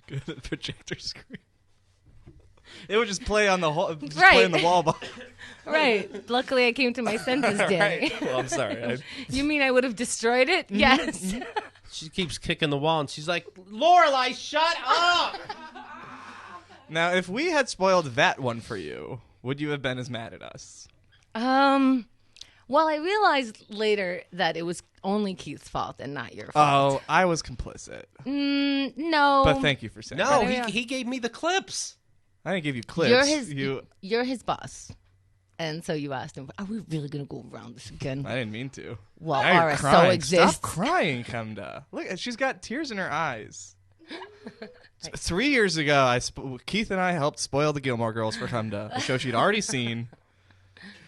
Good at the projector screen. It would just play on the whole, just Right. play on the wall. Right. Luckily, I came to my senses, Danny. Right. Well, I'm sorry. You mean I would have destroyed it? Yes. She keeps kicking the wall and she's like, Lorelai, shut up! Now, if we had spoiled that one for you, would you have been as mad at us? Well, I realized later that it was only Keith's fault and not your fault. Oh, I was complicit. No. But thank you for saying No, that. he gave me the clips. I didn't give you clips. You're his boss. And so you asked him, are we really going to go around this again? I didn't mean to. Well, Now you're RSO crying. exists. Stop crying, Chemda. Look, she's got tears in her eyes. 3 years ago, Keith and I helped spoil the Gilmore Girls for Chemda, a show she'd already seen.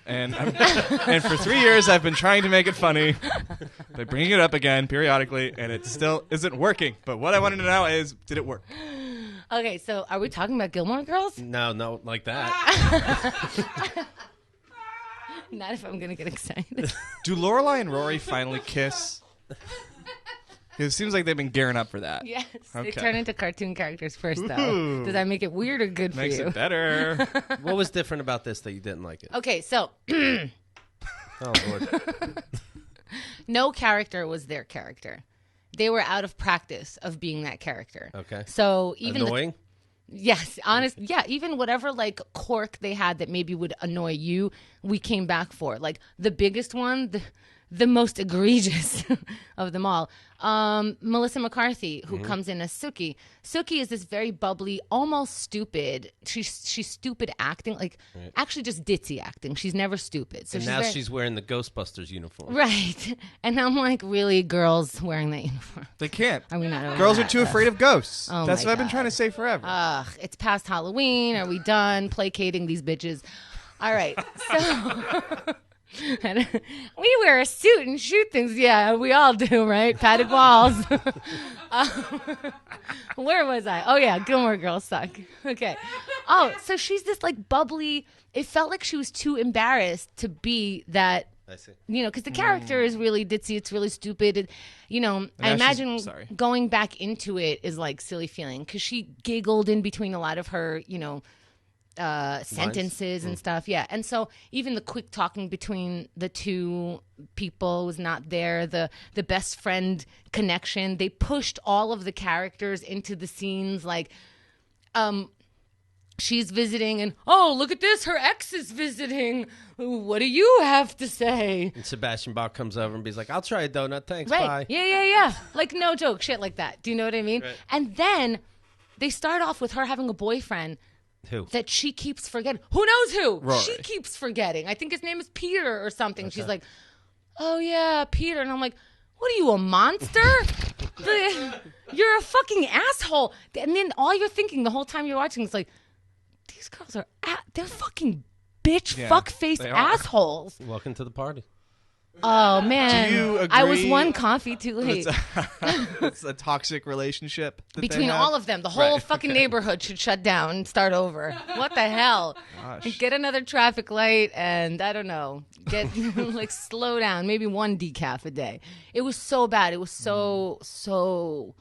And for 3 years, I've been trying to make it funny by bringing it up again periodically, and it still isn't working. But what I wanted to know is, did it work? Okay, so are we talking about Gilmore Girls? No, like that. Not if I'm going to get excited. Do Lorelai and Rory finally kiss? It seems like they've been gearing up for that. Yes. They Okay. turn into cartoon characters first, though. Ooh. Does that make it weird or good Makes for you? it better. What was different about this that you didn't like it? Okay, so Oh, Lord. no character was their character. They were out of practice of being that character. Okay. So even Annoying? yes, honest, yeah, even whatever like quirk they had that maybe would annoy you, we came back for. Like the biggest one, the most egregious of them all, Melissa McCarthy, who comes in as Sookie. Sookie is this very bubbly, almost stupid. She's stupid acting, like actually just ditzy acting. She's never stupid. So And now she's wearing the Ghostbusters uniform. right. And I'm like, really, girls wearing that uniform? They can't. Are we not? over Girls are that? too afraid of ghosts. Oh That's my what I've been God. trying to say forever. Ugh, it's past Halloween. Are we done placating these bitches? All right. So we wear a suit and shoot things. Yeah, we all do, right? Padded walls. Where was I? Oh, yeah. Gilmore Girls suck. Okay. Oh, so she's this like bubbly. It felt like she was too embarrassed to be that. I see. You know, because the character is really ditzy. It's really stupid. I now imagine sorry. going back into it is like silly feeling because she giggled in between a lot of her, sentences and stuff. Yeah. And so even the quick talking between the two people was not there. The best friend connection. They pushed all of the characters into the scenes like she's visiting and, oh, look at this. Her ex is visiting. What do you have to say? And Sebastian Bach comes over and he's like, I'll try a donut. Thanks. Right. Bye. Yeah. Like, no joke. Shit like that. Do you know what I mean? Right. And then they start off with her having a boyfriend Who? that she keeps forgetting. Who knows who? Rory. She keeps forgetting. I think his name is Peter or something. Okay. She's like, oh, yeah, Peter. And I'm like, what are you, a monster? You're a fucking asshole. And then all you're thinking the whole time you're watching is like, these girls are, they're fucking bitch, fuck-faced assholes. Welcome to the party. Oh, man. Do you agree I was one coffee too late. It's a toxic relationship that Between they have? all of them. The whole Right, fucking okay. neighborhood should shut down and start over. What the hell? Gosh. Get another traffic light and, I don't know, get, like, slow down. Maybe one decaf a day. It was so bad. It was so...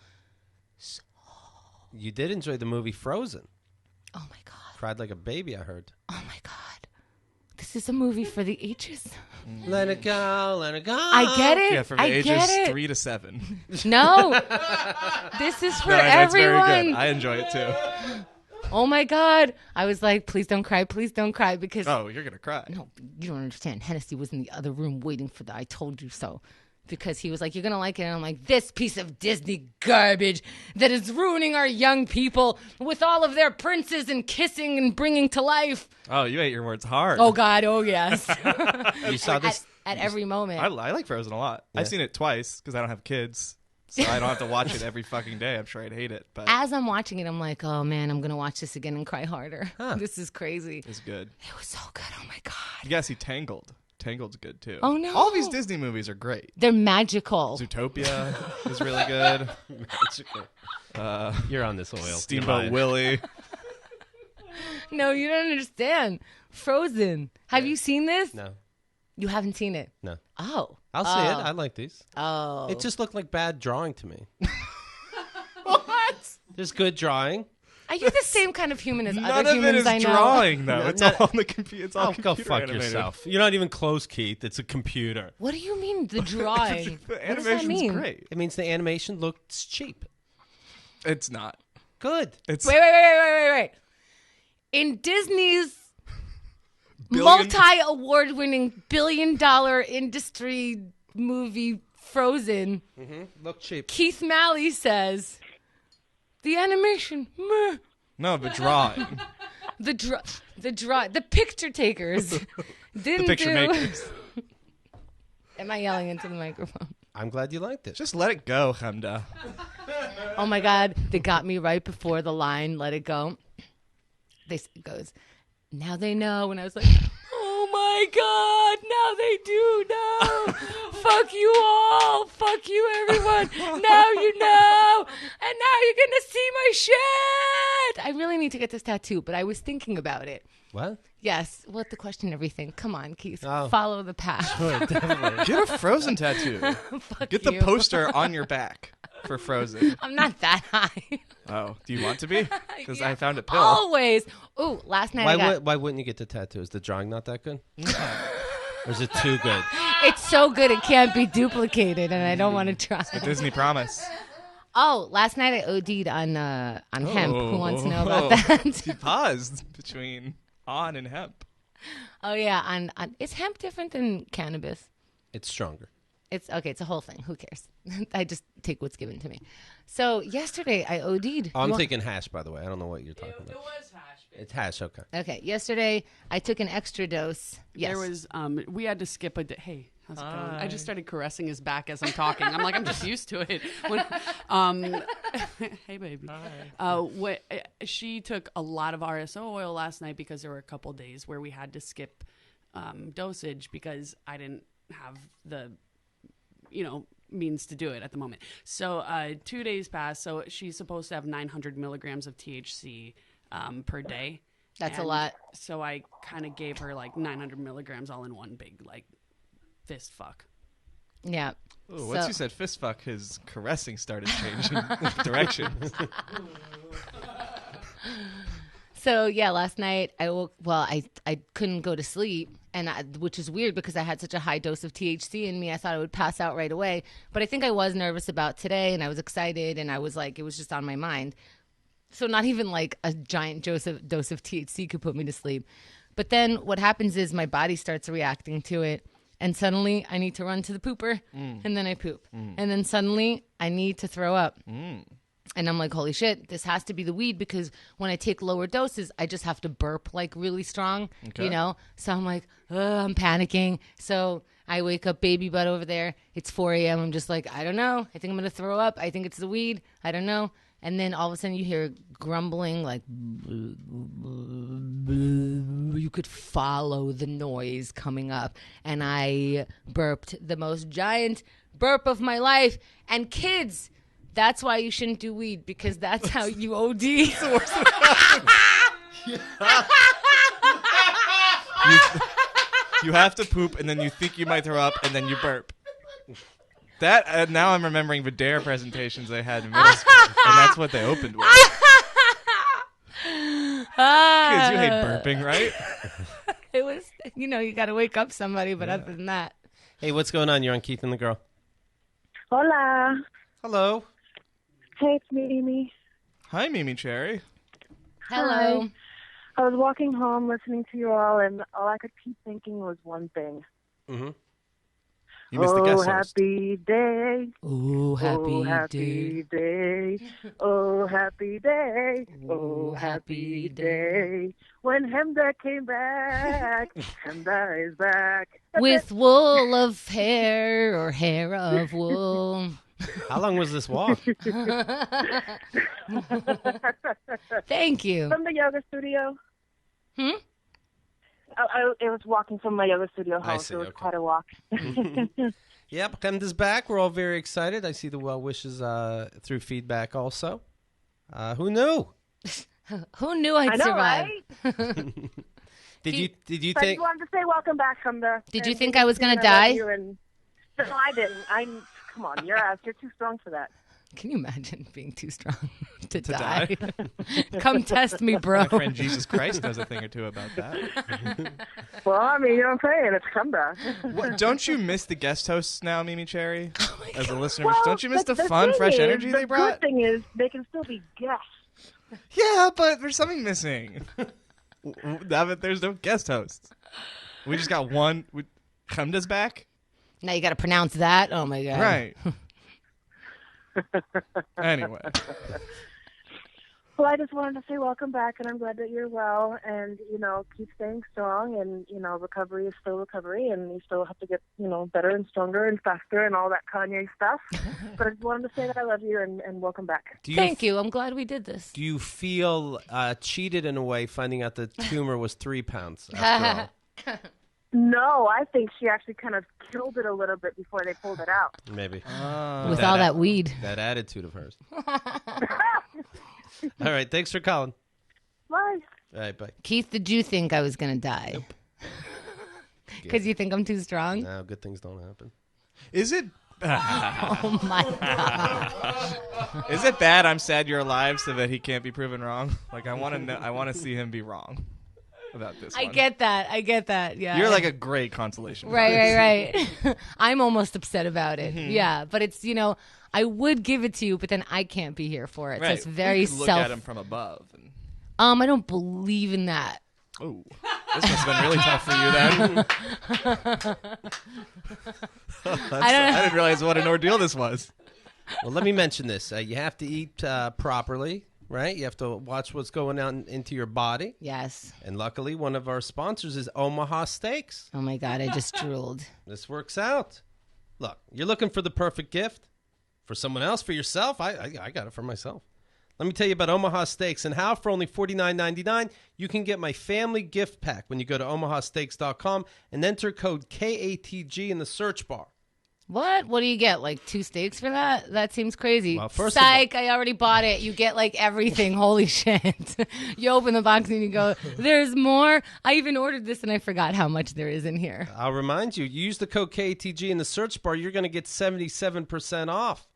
You did enjoy the movie Frozen. Oh, my God. Cried like a baby, I heard. Oh, my God. This is a movie for the ages. Let it go, let it go. I get it. Yeah, from the I ages get it. 3 to 7. No. This is for No, that's very everyone. good. I enjoy it too. Oh, my God. I was like, please don't cry. Please don't cry because... Oh, you're gonna cry. No, you don't understand. Hennessy was in the other room waiting for the I told you so. Because he was like, you're going to like it. And I'm like, this piece of Disney garbage that is ruining our young people with all of their princes and kissing and bringing to life. Oh, you ate your words hard. Oh, God. Oh, yes. You saw this? At every moment. I like Frozen a lot. Yeah. I've seen it twice because I don't have kids. So I don't have to watch it every fucking day. I'm sure I'd hate it. But As I'm watching it, I'm like, oh, man, I'm going to watch this again and cry harder. Huh. This is crazy. it's good. It was so good. Oh, my God. You gotta see Tangled. Tangled's good too. Oh, no. All these Disney movies are great. They're magical. Zootopia is really good. You're on this oil. Steamboat Willie. No, you don't understand. Frozen. Have you seen this? No, You haven't seen it? no. Oh. I'll see it. I like these. Oh. It just looked like bad drawing to me. What? There's good drawing. Are you the same kind of human as None other of it humans is I know? drawing though. No, It's no. all on the computer. It's all Oh, go computer fuck animated. yourself. You're not even close, Keith. It's a computer. What do you mean the drawing? The What does that animation's mean? great. It means the animation looks cheap. It's not. Good. It's Wait. In Disney's Billion- multi-award-winning billion-dollar industry movie Frozen, Look cheap. Keith Malley says, the animation, meh. no, the drawing. The picture takers didn't The picture do. makers. Am I yelling into the microphone? I'm glad you liked it. Just let it go, Chemda. Oh my God, they got me right before the line, let it go. It goes, now they know. And I was like, oh my God, now they do know. Fuck you all. Fuck you, everyone. Now you know. And now you're going to see my shit. I really need to get this tattoo, but I was thinking about it. What? Yes, what the question, everything. Come on, Keith. Oh. Follow the path. Sure, definitely. Get a Frozen tattoo. Fuck Get the you. poster on your back for Frozen. I'm not that high. Oh, do you want to be? Because Yeah. I found a pill. Always. Ooh, last night I got... Why wouldn't you get the tattoo? Is the drawing not that good? Or is it too good? It's so good it can't be duplicated, and I don't want to try. Disney promise. Oh, last night I OD'd on hemp. Who wants to know about Oh. that? You paused between on and hemp. Oh yeah, on is hemp different than cannabis? It's stronger. It's okay. It's a whole thing. Who cares? I just take what's given to me. So yesterday I OD'd. Oh, I'm You want- thinking hash, by the way. I don't know what you're talking about. was hash. It's hash, okay. Okay, yesterday I took an extra dose. Yes. There was we had to skip a day. Hey, how's it going? I just started caressing his back as I'm talking. I'm like, I'm just used to it. Hey, baby. She took a lot of RSO oil last night because there were a couple days where we had to skip dosage because I didn't have the, means to do it at the moment. So 2 days passed. So she's supposed to have 900 milligrams of THC per day. That's a And lot. So I kind of gave her like 900 milligrams all in one big like fist fuck. Yeah. Ooh, once So- you said fist fuck, his caressing started changing directions. So yeah, last night I woke. Well, I couldn't go to sleep, which is weird because I had such a high dose of THC in me. I thought I would pass out right away, but I think I was nervous about today, and I was excited, and I was like, it was just on my mind. So not even like a giant dose of THC could put me to sleep. But then what happens is my body starts reacting to it. And suddenly I need to run to the pooper. And then I poop. And then suddenly I need to throw up. And I'm like, holy shit, this has to be the weed because when I take lower doses, I just have to burp like really strong, you know? So I'm like, I'm panicking. So I wake up baby butt over there. It's 4 a.m. I'm just like, I don't know. I think I'm going to throw up. I think it's the weed. I don't know. And then all of a sudden you hear grumbling like you could follow the noise coming up. And I burped the most giant burp of my life. And kids, that's why you shouldn't do weed because that's how you OD. You have to poop and then you think you might throw up and then you burp. That now I'm remembering the DARE presentations they had in middle school, and that's what they opened with. Kids, you hate burping, right? It was, you got to wake up somebody, but other than that. Hey, what's going on? You're on Keith and the Girl. Hola. Hello. Hey, it's Mimi. Hi, Mimi Cherry. Hello. Hi. I was walking home listening to you all, and all I could keep thinking was one thing. Mm-hmm. You missed the guest host. Happy day. Oh, happy day. Oh, happy day. Oh, happy day. When Chemda came back, Chemda is back. With wool of hair or hair of wool. How long was this walk? Thank you. From the yoga studio. It was walking from my yoga studio home, so it was quite a walk. Yep, Chemda's back. We're all very excited. I see the well wishes through feedback also. Who knew? Who knew I'd survive? Right? Did you I think? just wanted to say welcome back, Chemda. Did you think I was going to die? No, I didn't. Come on, you're too strong for that. Can you imagine being too strong to die? Come test me, bro. My friend Jesus Christ knows a thing or two about that. Well, I mean, you know what I'm saying? It's Chemda. What, don't you miss the guest hosts now, Mimi Cherry? As a listener, Well, don't you miss the the fun, thing fresh is, energy they brought? The good thing is they can still be guests. Yeah, but there's something missing. Now that there's no guest hosts. We just got one. Chemda's back? Now you got to pronounce that? Oh, my God. Right. Anyway. Well, I just wanted to say welcome back, and I'm glad that you're well, and, keep staying strong, and, recovery is still recovery, and you still have to get, better and stronger and faster and all that Kanye stuff. But I just wanted to say that I love you, and welcome back. Thank you. I'm glad we did this. Do you feel cheated in a way finding out the tumor was 3 pounds after all? No, I think she actually kind of killed it a little bit before they pulled it out. Maybe. With all that weed. That attitude of hers. All right, thanks for calling. Bye. All right, bye. Keith, did you think I was going to die? Nope. Because you think I'm too strong? No, good things don't happen. Is it... Oh, my God. Is it bad I'm sad you're alive so that he can't be proven wrong? Like, I want to know. I want to see him be wrong about this I one. get that. Yeah. You're like a great consolation. Right. I'm almost upset about it. Mm-hmm. Yeah, but it's, I would give it to you, but then I can't be here for it. Right. So it's very you could look at him from above. And... I don't believe in that. Oh, this must have been really tough for you then. I didn't realize what an ordeal this was. Well, let me mention this. You have to eat properly, right? You have to watch what's going on into your body. Yes. And luckily, one of our sponsors is Omaha Steaks. Oh, my God. I just drooled. This works out. Look, you're looking for the perfect gift for someone else, for yourself. I got it for myself. Let me tell you about Omaha Steaks and how for only $49.99 you can get my family gift pack when you go to omahasteaks.com and enter code KATG in the search bar. What? What do you get? Like 2 steaks for that? That seems crazy. Well, first Psych, I already bought it. You get like everything. Holy shit. You open the box and you go, there's more? I even ordered this and I forgot how much there is in here. I'll remind you, use the code KATG in the search bar, you're going to get 77% off.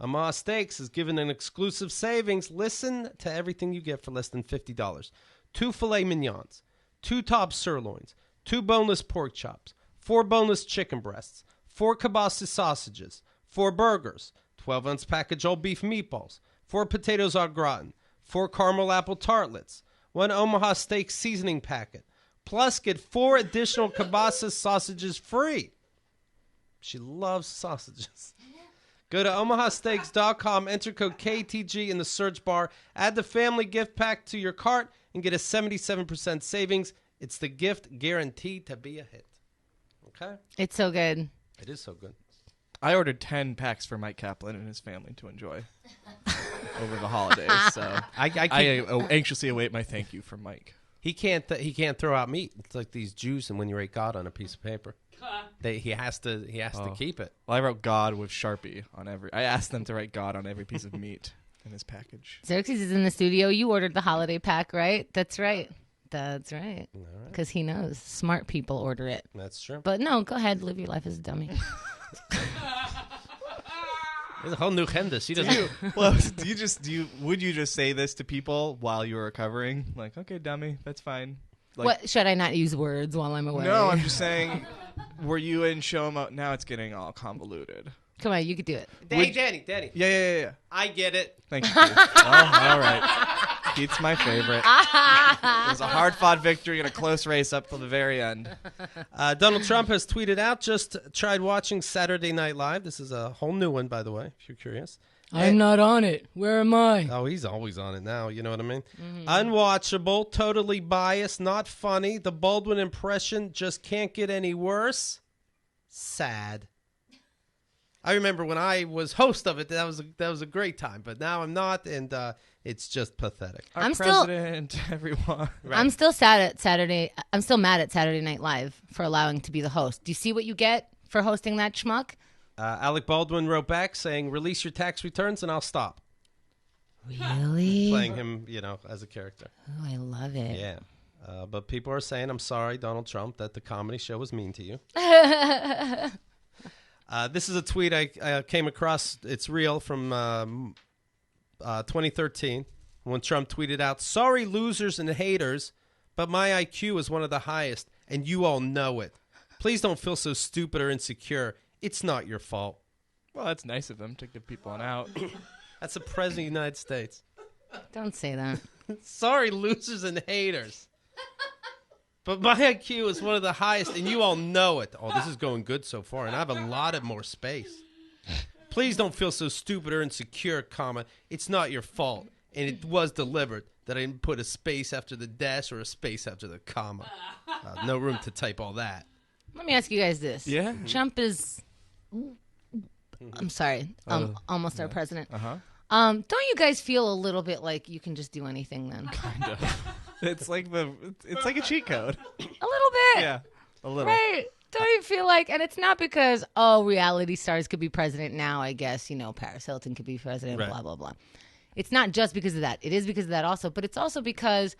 Omaha Steaks is giving an exclusive savings. Listen to everything you get for less than $50. 2 filet mignons, 2 top sirloins, 2 boneless pork chops, 4 boneless chicken breasts, 4 kielbasa sausages, 4 burgers, 12-ounce package all beef meatballs, 4 potatoes au gratin, 4 caramel apple tartlets, 1 Omaha Steak seasoning packet, plus get 4 additional kielbasa sausages free. She loves sausages. Go to omahasteaks.com, enter code KATG in the search bar, add the family gift pack to your cart, and get a 77% savings. It's the gift guaranteed to be a hit. Okay? It's so good. It is so good. I ordered 10 packs for Mike Kaplan and his family to enjoy over the holidays. So I anxiously await my thank you from Mike. He can't throw out meat. It's like these Jews and when you write God on a piece of paper. He has to keep it. Well, I wrote God with Sharpie on every. I asked them to write God on every piece of meat in his package. Xerxes is in the studio. You ordered the holiday pack, right? That's right. That's right. Because he knows smart people order it. That's true. But no, go ahead. Live your life as a dummy. There's a whole new Chemda. She doesn't. Would you just say this to people while you were recovering? Like, okay, dummy, that's fine. Like, What should I not use words while I'm away? no, I'm just saying. Were you in show mode? Now it's getting all convoluted. Come on, you could do it. Danny. Yeah. I get it. Thank you. Keith. All right. Keith's my favorite. It was a hard-fought victory in a close race up to the very end. Donald Trump has tweeted out, just tried watching Saturday Night Live. This is a whole new one, by the way, if you're curious. I'm not on it. Where am I? Oh, he's always on it now. You know what I mean? Unwatchable, totally biased, not funny. The Baldwin impression just can't get any worse. Sad. I remember when I was host of it, that was a great time, but now I'm not, and it's just pathetic. Our president, everyone. Right. I'm still mad at Saturday Night Live for allowing to be the host. Do you see what you get for hosting that schmuck? Alec Baldwin wrote back saying, "Release your tax returns and I'll stop." Really? Playing him, as a character. Oh, I love it. Yeah. But people are saying, "I'm sorry, Donald Trump, that the comedy show was mean to you." This is a tweet I came across. It's real from 2013 when Trump tweeted out, "Sorry, losers and haters, but my IQ is one of the highest, and you all know it. Please don't feel so stupid or insecure. It's not your fault." Well, that's nice of them to give people an out. That's the President of the United States. Don't say that. Sorry, losers and haters. But my IQ is one of the highest, and you all know it. Oh, this is going good so far, and I have a lot of more space. Please don't feel so stupid or insecure, comma. It's not your fault. And it was delivered that I didn't put a space after the dash or a space after the comma. No room to type all that. Let me ask you guys this. Yeah? Trump is... I'm sorry. Almost our president. Uh-huh. Don't you guys feel a little bit like you can just do anything then? Kind of. It's like a cheat code. A little bit. Yeah, a little. Right. Don't you feel like, and it's not because, reality stars could be president now, I guess, Paris Hilton could be president, right. Blah, blah, blah. It's not just because of that. It is because of that also, but it's also because,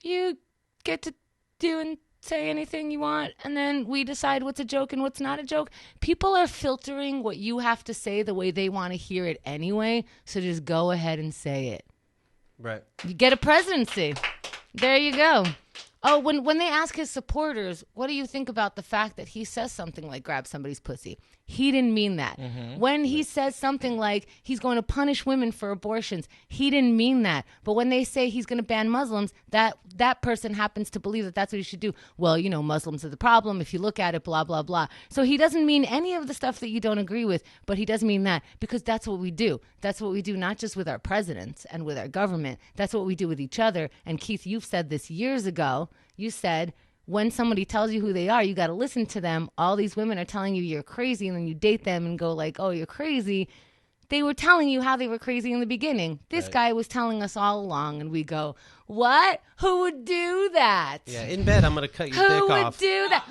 you get to do and say anything you want, and then we decide what's a joke and what's not a joke. People are filtering what you have to say the way they want to hear it anyway, so just go ahead and say it. Right. You get a presidency. There you go. Oh, when they ask his supporters, what do you think about the fact that he says something like grab somebody's pussy? He didn't mean that. Mm-hmm. When he says something like he's going to punish women for abortions, he didn't mean that. But when they say he's going to ban Muslims, that person happens to believe that that's what he should do. Well, Muslims are the problem. If you look at it, blah, blah, blah. So he doesn't mean any of the stuff that you don't agree with, but he does mean that because that's what we do. That's what we do, not just with our presidents and with our government. That's what we do with each other. And Keith, you've said this years ago. You said, when somebody tells you who they are, you got to listen to them. All these women are telling you you're crazy, and then you date them and go like, oh, you're crazy. They were telling you how they were crazy in the beginning. This guy was telling us all along, and we go, What? Who would do that? Yeah, in bed, I'm going to cut your Who dick would off. do that?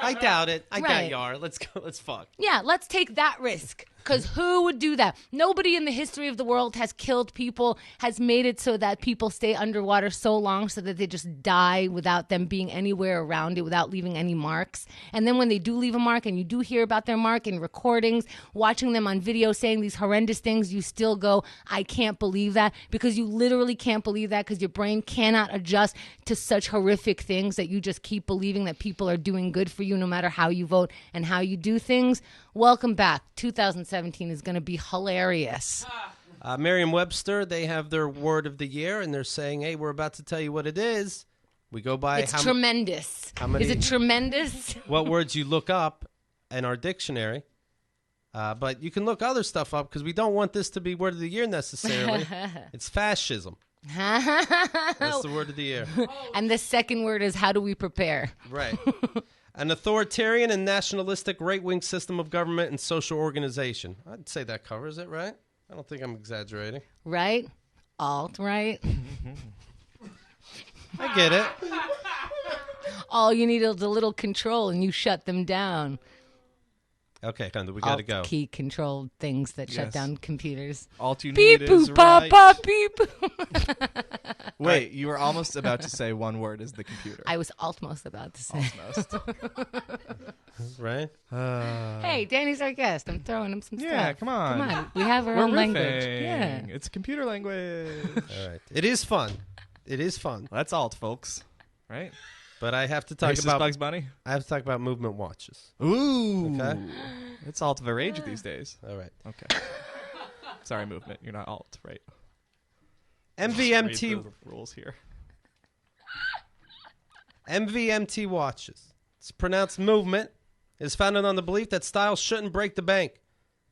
I doubt it. I doubt Right. you are. Let's go. Let's fuck. Yeah, let's take that risk. Because who would do that? Nobody in the history of the world has killed people, has made it so that people stay underwater so long so that they just die without them being anywhere around it, without leaving any marks. And then when they do leave a mark and you do hear about their mark in recordings, watching them on video saying these horrendous things, you still go, I can't believe that, because you literally can't believe that because your brain cannot adjust to such horrific things that you just keep believing that people are doing good for you no matter how you vote and how you do things. Welcome back. 2017 is going to be hilarious. Merriam-Webster, they have their word of the year, and they're saying, hey, we're about to tell you what it is. We go by It's tremendous. many- Is it tremendous? what words you look up in our dictionary. But you can look other stuff up because we don't want this to be word of the year necessarily. It's fascism. That's the word of the year. And the second word is how do we prepare? Right. An authoritarian and nationalistic right-wing system of government and social organization. I'd say that covers it, right? I don't think I'm exaggerating. Right? Alt-right? I get it. All you need is a little control and you shut them down. Okay, Chemda, we got to go. Alt-key control things that shut Yes. down computers. All you Beep need is boop pa right. pa beep. Wait, you were almost about to say one word is the computer. I was almost about to say. Almost. Right? Hey, Danny's our guest. I'm throwing him some Yeah, stuff. come on. Come on. We have our We're own language. riffing. Yeah. It's computer language. All right. It is fun. It is fun. That's alt, folks. Right? But I have to talk Racist about Bugs Bunny. I have to talk about movement watches. Ooh. Okay. It's alt of rage these days. All right. Okay. Sorry, movement. You're not alt, right? MVMT Read the rules here. MVMT watches. It's pronounced movement. It is founded on the belief that style shouldn't break the bank.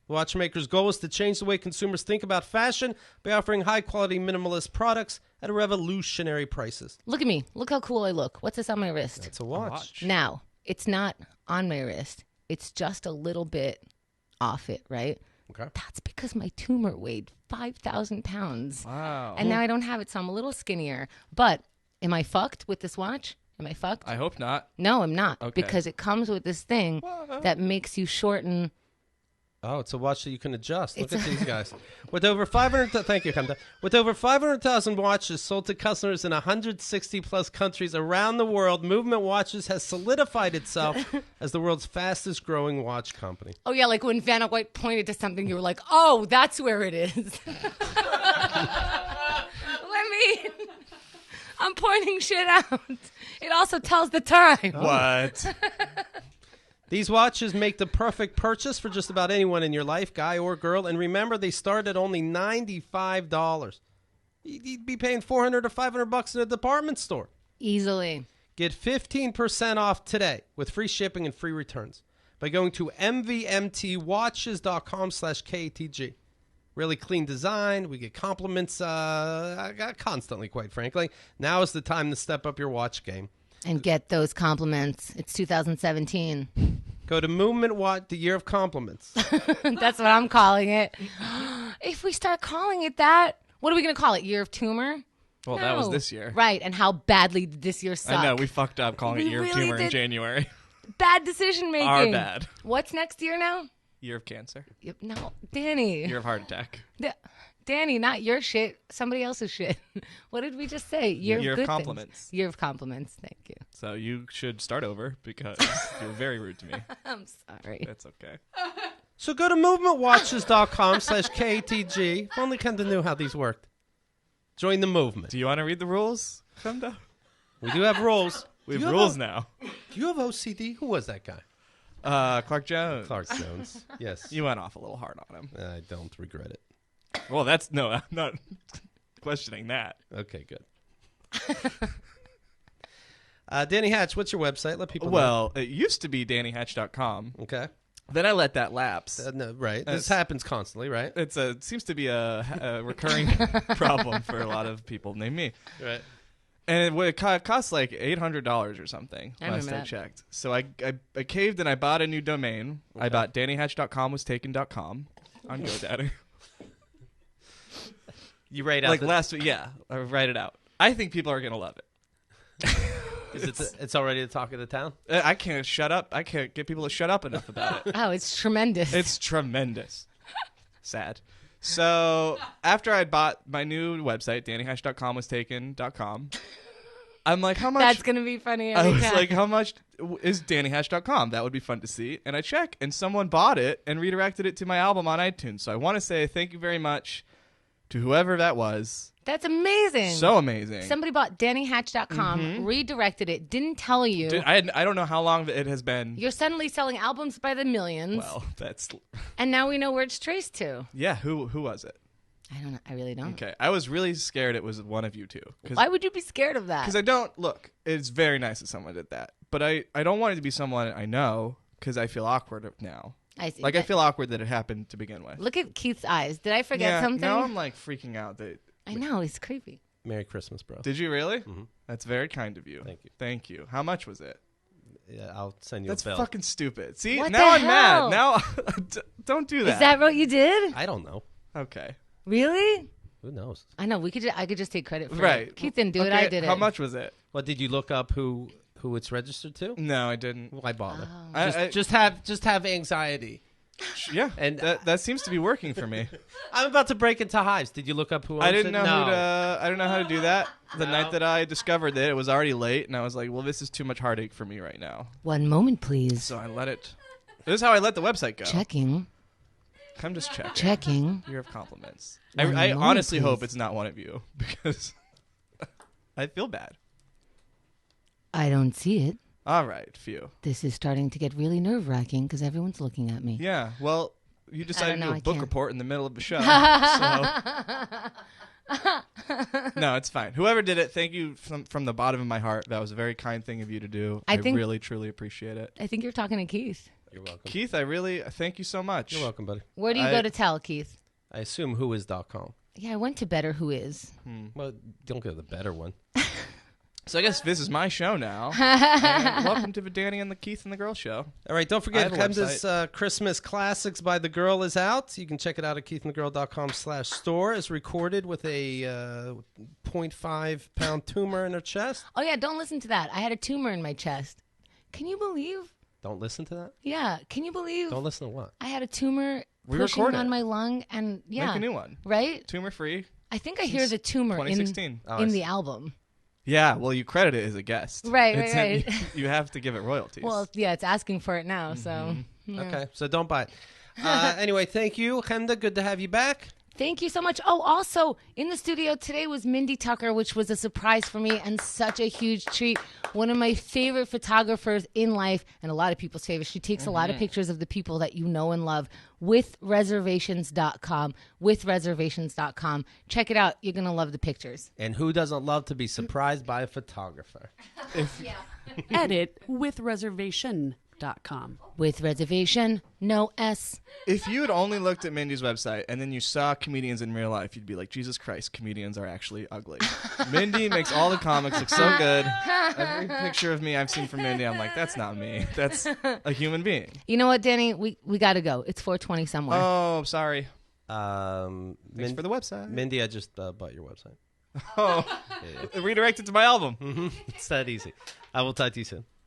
The watchmaker's goal is to change the way consumers think about fashion by offering high-quality minimalist products at revolutionary prices. Look at me. Look how cool I look. What's this on my wrist? It's a watch. watch. Now, it's not on my wrist. It's just a little bit off it, right? Okay. That's because my tumor weighed 5,000 pounds. Wow. And now I don't have it, so I'm a little skinnier. But am I fucked with this watch? Am I fucked? I hope not. No, I'm not. Okay. Because it comes with this thing that makes you shorten. Oh, it's a watch that you can adjust. Look at these guys. With over 500, thank you, Chemda. With over 500,000 watches sold to customers in 160 plus countries around the world, Movement Watches has solidified itself as the world's fastest growing watch company. Oh, yeah, like when Vanna White pointed to something, you were like, oh, that's where it is. I'm pointing shit out. It also tells the time. What? These watches make the perfect purchase for just about anyone in your life, guy or girl. And remember, they start at only $95. You'd be paying $400 or $500 in a department store. Easily. Get 15% off today with free shipping and free returns by going to mvmtwatches.com/KATG. Really clean design. We get compliments constantly, quite frankly. Now is the time to step up your watch game. And get those compliments. It's 2017. Go to Movement Watch, the year of compliments. That's what I'm calling it. If we start calling it that, what are we going to call it? Year of tumor? Well, that was No. this year. Right, and how badly did this year suck? I know. We fucked up calling it We Year of really Tumor in did. January. Bad decision making. Our bad. What's next year now? Year of Cancer. No, Danny. Year of Heart Attack. Danny, not your shit. Somebody else's shit. What did we just say? Year Year of of good compliments. Things. Year of compliments. Thank you. So you should start over because you're very rude to me. I'm sorry. That's okay. So go to movementwatches.com/KATG. If only Chemda knew how these worked. Join the movement. Do you want to read the rules, Chemda? We do have rules. We Do have you rules now. Do you have OCD? Who was that guy? Clark Jones. Clark Jones. Yes. You went off a little hard on him. I don't regret it. Well, that's no, I'm not questioning that. Okay, good. Danny Hatch, what's your website? Let people know. Well, it used to be DannyHatch.com. Okay. Then I let that lapse. No, right. This That's- happens constantly, right? It seems to be a recurring problem for a lot of people named me. Right. And it costs like $800 or something I last remember I that. checked. So I caved and I bought a new domain. I bought DannyHatch.com was taken.com on GoDaddy. You write out Like last week, yeah. I write it out. I think people are gonna love it. It's already the talk of the town. I can't shut up. I can't get people to shut up enough about it. Oh, it's tremendous. It's tremendous. Sad. So after I bought my new website, DannyHash.com was taken.com. I'm like, how much? That's going to be funny. I every was time. like, how much is DannyHash.com? That would be fun to see. And I check, and someone bought it and redirected it to my album on iTunes. So I want to say thank you very much to whoever that was. That's amazing. So amazing. Somebody bought DannyHatch.com, redirected it, didn't tell you. I don't know how long it has been. You're suddenly selling albums by the millions. Well, that's... And now we know where it's traced to. Yeah, who was it? I don't know. I really don't. Okay, I was really scared it was one of you two. Why would you be scared of that? Because I don't... Look, it's very nice that someone did that. But I don't want it to be someone I know because I feel awkward now. I see. Like, I feel awkward that it happened to begin with. Look at Keith's eyes. Did I forget something? Now I'm, like, freaking out that... I know. He's creepy. Merry Christmas, bro. Did you really? Mm-hmm. That's very kind of you. Thank you. Thank you. How much was it? Yeah, I'll send you That's a bill. fucking stupid. See, What now the I'm hell? mad. Now, don't do that. Is that what you did? I don't know. Okay. Really? Who knows? I know. I could just take credit for Right. it. Keith didn't do it. Okay, I did it. How much was it? What did you look up? Who it's registered to? No, I didn't. Why bother? I- Just have anxiety. Yeah, And- that seems to be working for me. I'm about to break into hives. Did you look up who owns I didn't it? know No. I don't know how to do that. The No. night that I discovered that it was already late, and I was like, well, this is too much heartache for me right now. One moment, please. So I let it. This is how I let the website go. Checking. I'm just checking. Checking. Year of compliments. One I moment, honestly please. hope it's not one of you because I feel bad. I don't see it. All right, phew. This is starting to get really nerve-wracking because everyone's looking at me. Yeah, well, you decided to know, do a I book can't. report in the middle of the show. No, it's fine. Whoever did it, thank you from the bottom of my heart. That was a very kind thing of you to do. I think- really, truly appreciate it. I think you're talking to Keith. You're welcome. Keith, I really thank you so much. You're welcome, buddy. Where do you I- go to tell, Keith? I assume whois.com. Yeah, I went to Better Who Is. Well, don't go to the better one. So I guess this is my show now. And welcome to the Danny and the Keith and the Girl Show. All right, don't forget, I have a Chemda's Christmas Classics by The Girl is out. You can check it out at keithandthegirl.com/store. It's recorded with a 0.5 pound tumor in her chest. Oh, yeah, don't listen to that. I had a tumor in my chest. Can you believe? Don't listen to that. Yeah, can you believe? Don't listen to what? I had a tumor We pushing record on it. my lung, and yeah. Make a new one. Right? Tumor free. I think I hear the tumor 2016. in the album. Yeah, well, you credit it as a guest. Right, It's right. You have to give it royalties. Well, yeah, it's asking for it now, so. Yeah. Okay, so don't buy it. Anyway, thank you, Chemda. Good to have you back. Thank you so much. Oh, also in the studio today was Mindy Tucker, which was a surprise for me and such a huge treat. One of my favorite photographers in life and a lot of people's favorite. She takes a lot of pictures of the people that you know and love with reservations.com. With reservations.com. Check it out. You're going to love the pictures. And who doesn't love to be surprised by a photographer? Edit with reservation.com. With reservation, no S. if you had only looked at Mindy's website and then you saw comedians in real life, you'd be like, Jesus Christ, comedians are actually ugly. Mindy makes all the comics look so good. Every picture of me I've seen from Mindy, I'm like, that's not me. That's a human being. You know what, Danny? We got to go. It's 4:20 somewhere. Oh, sorry. Thanks for the website. Mindy, I just bought your website. Oh, redirected to my album. It's that easy. I will talk to you soon.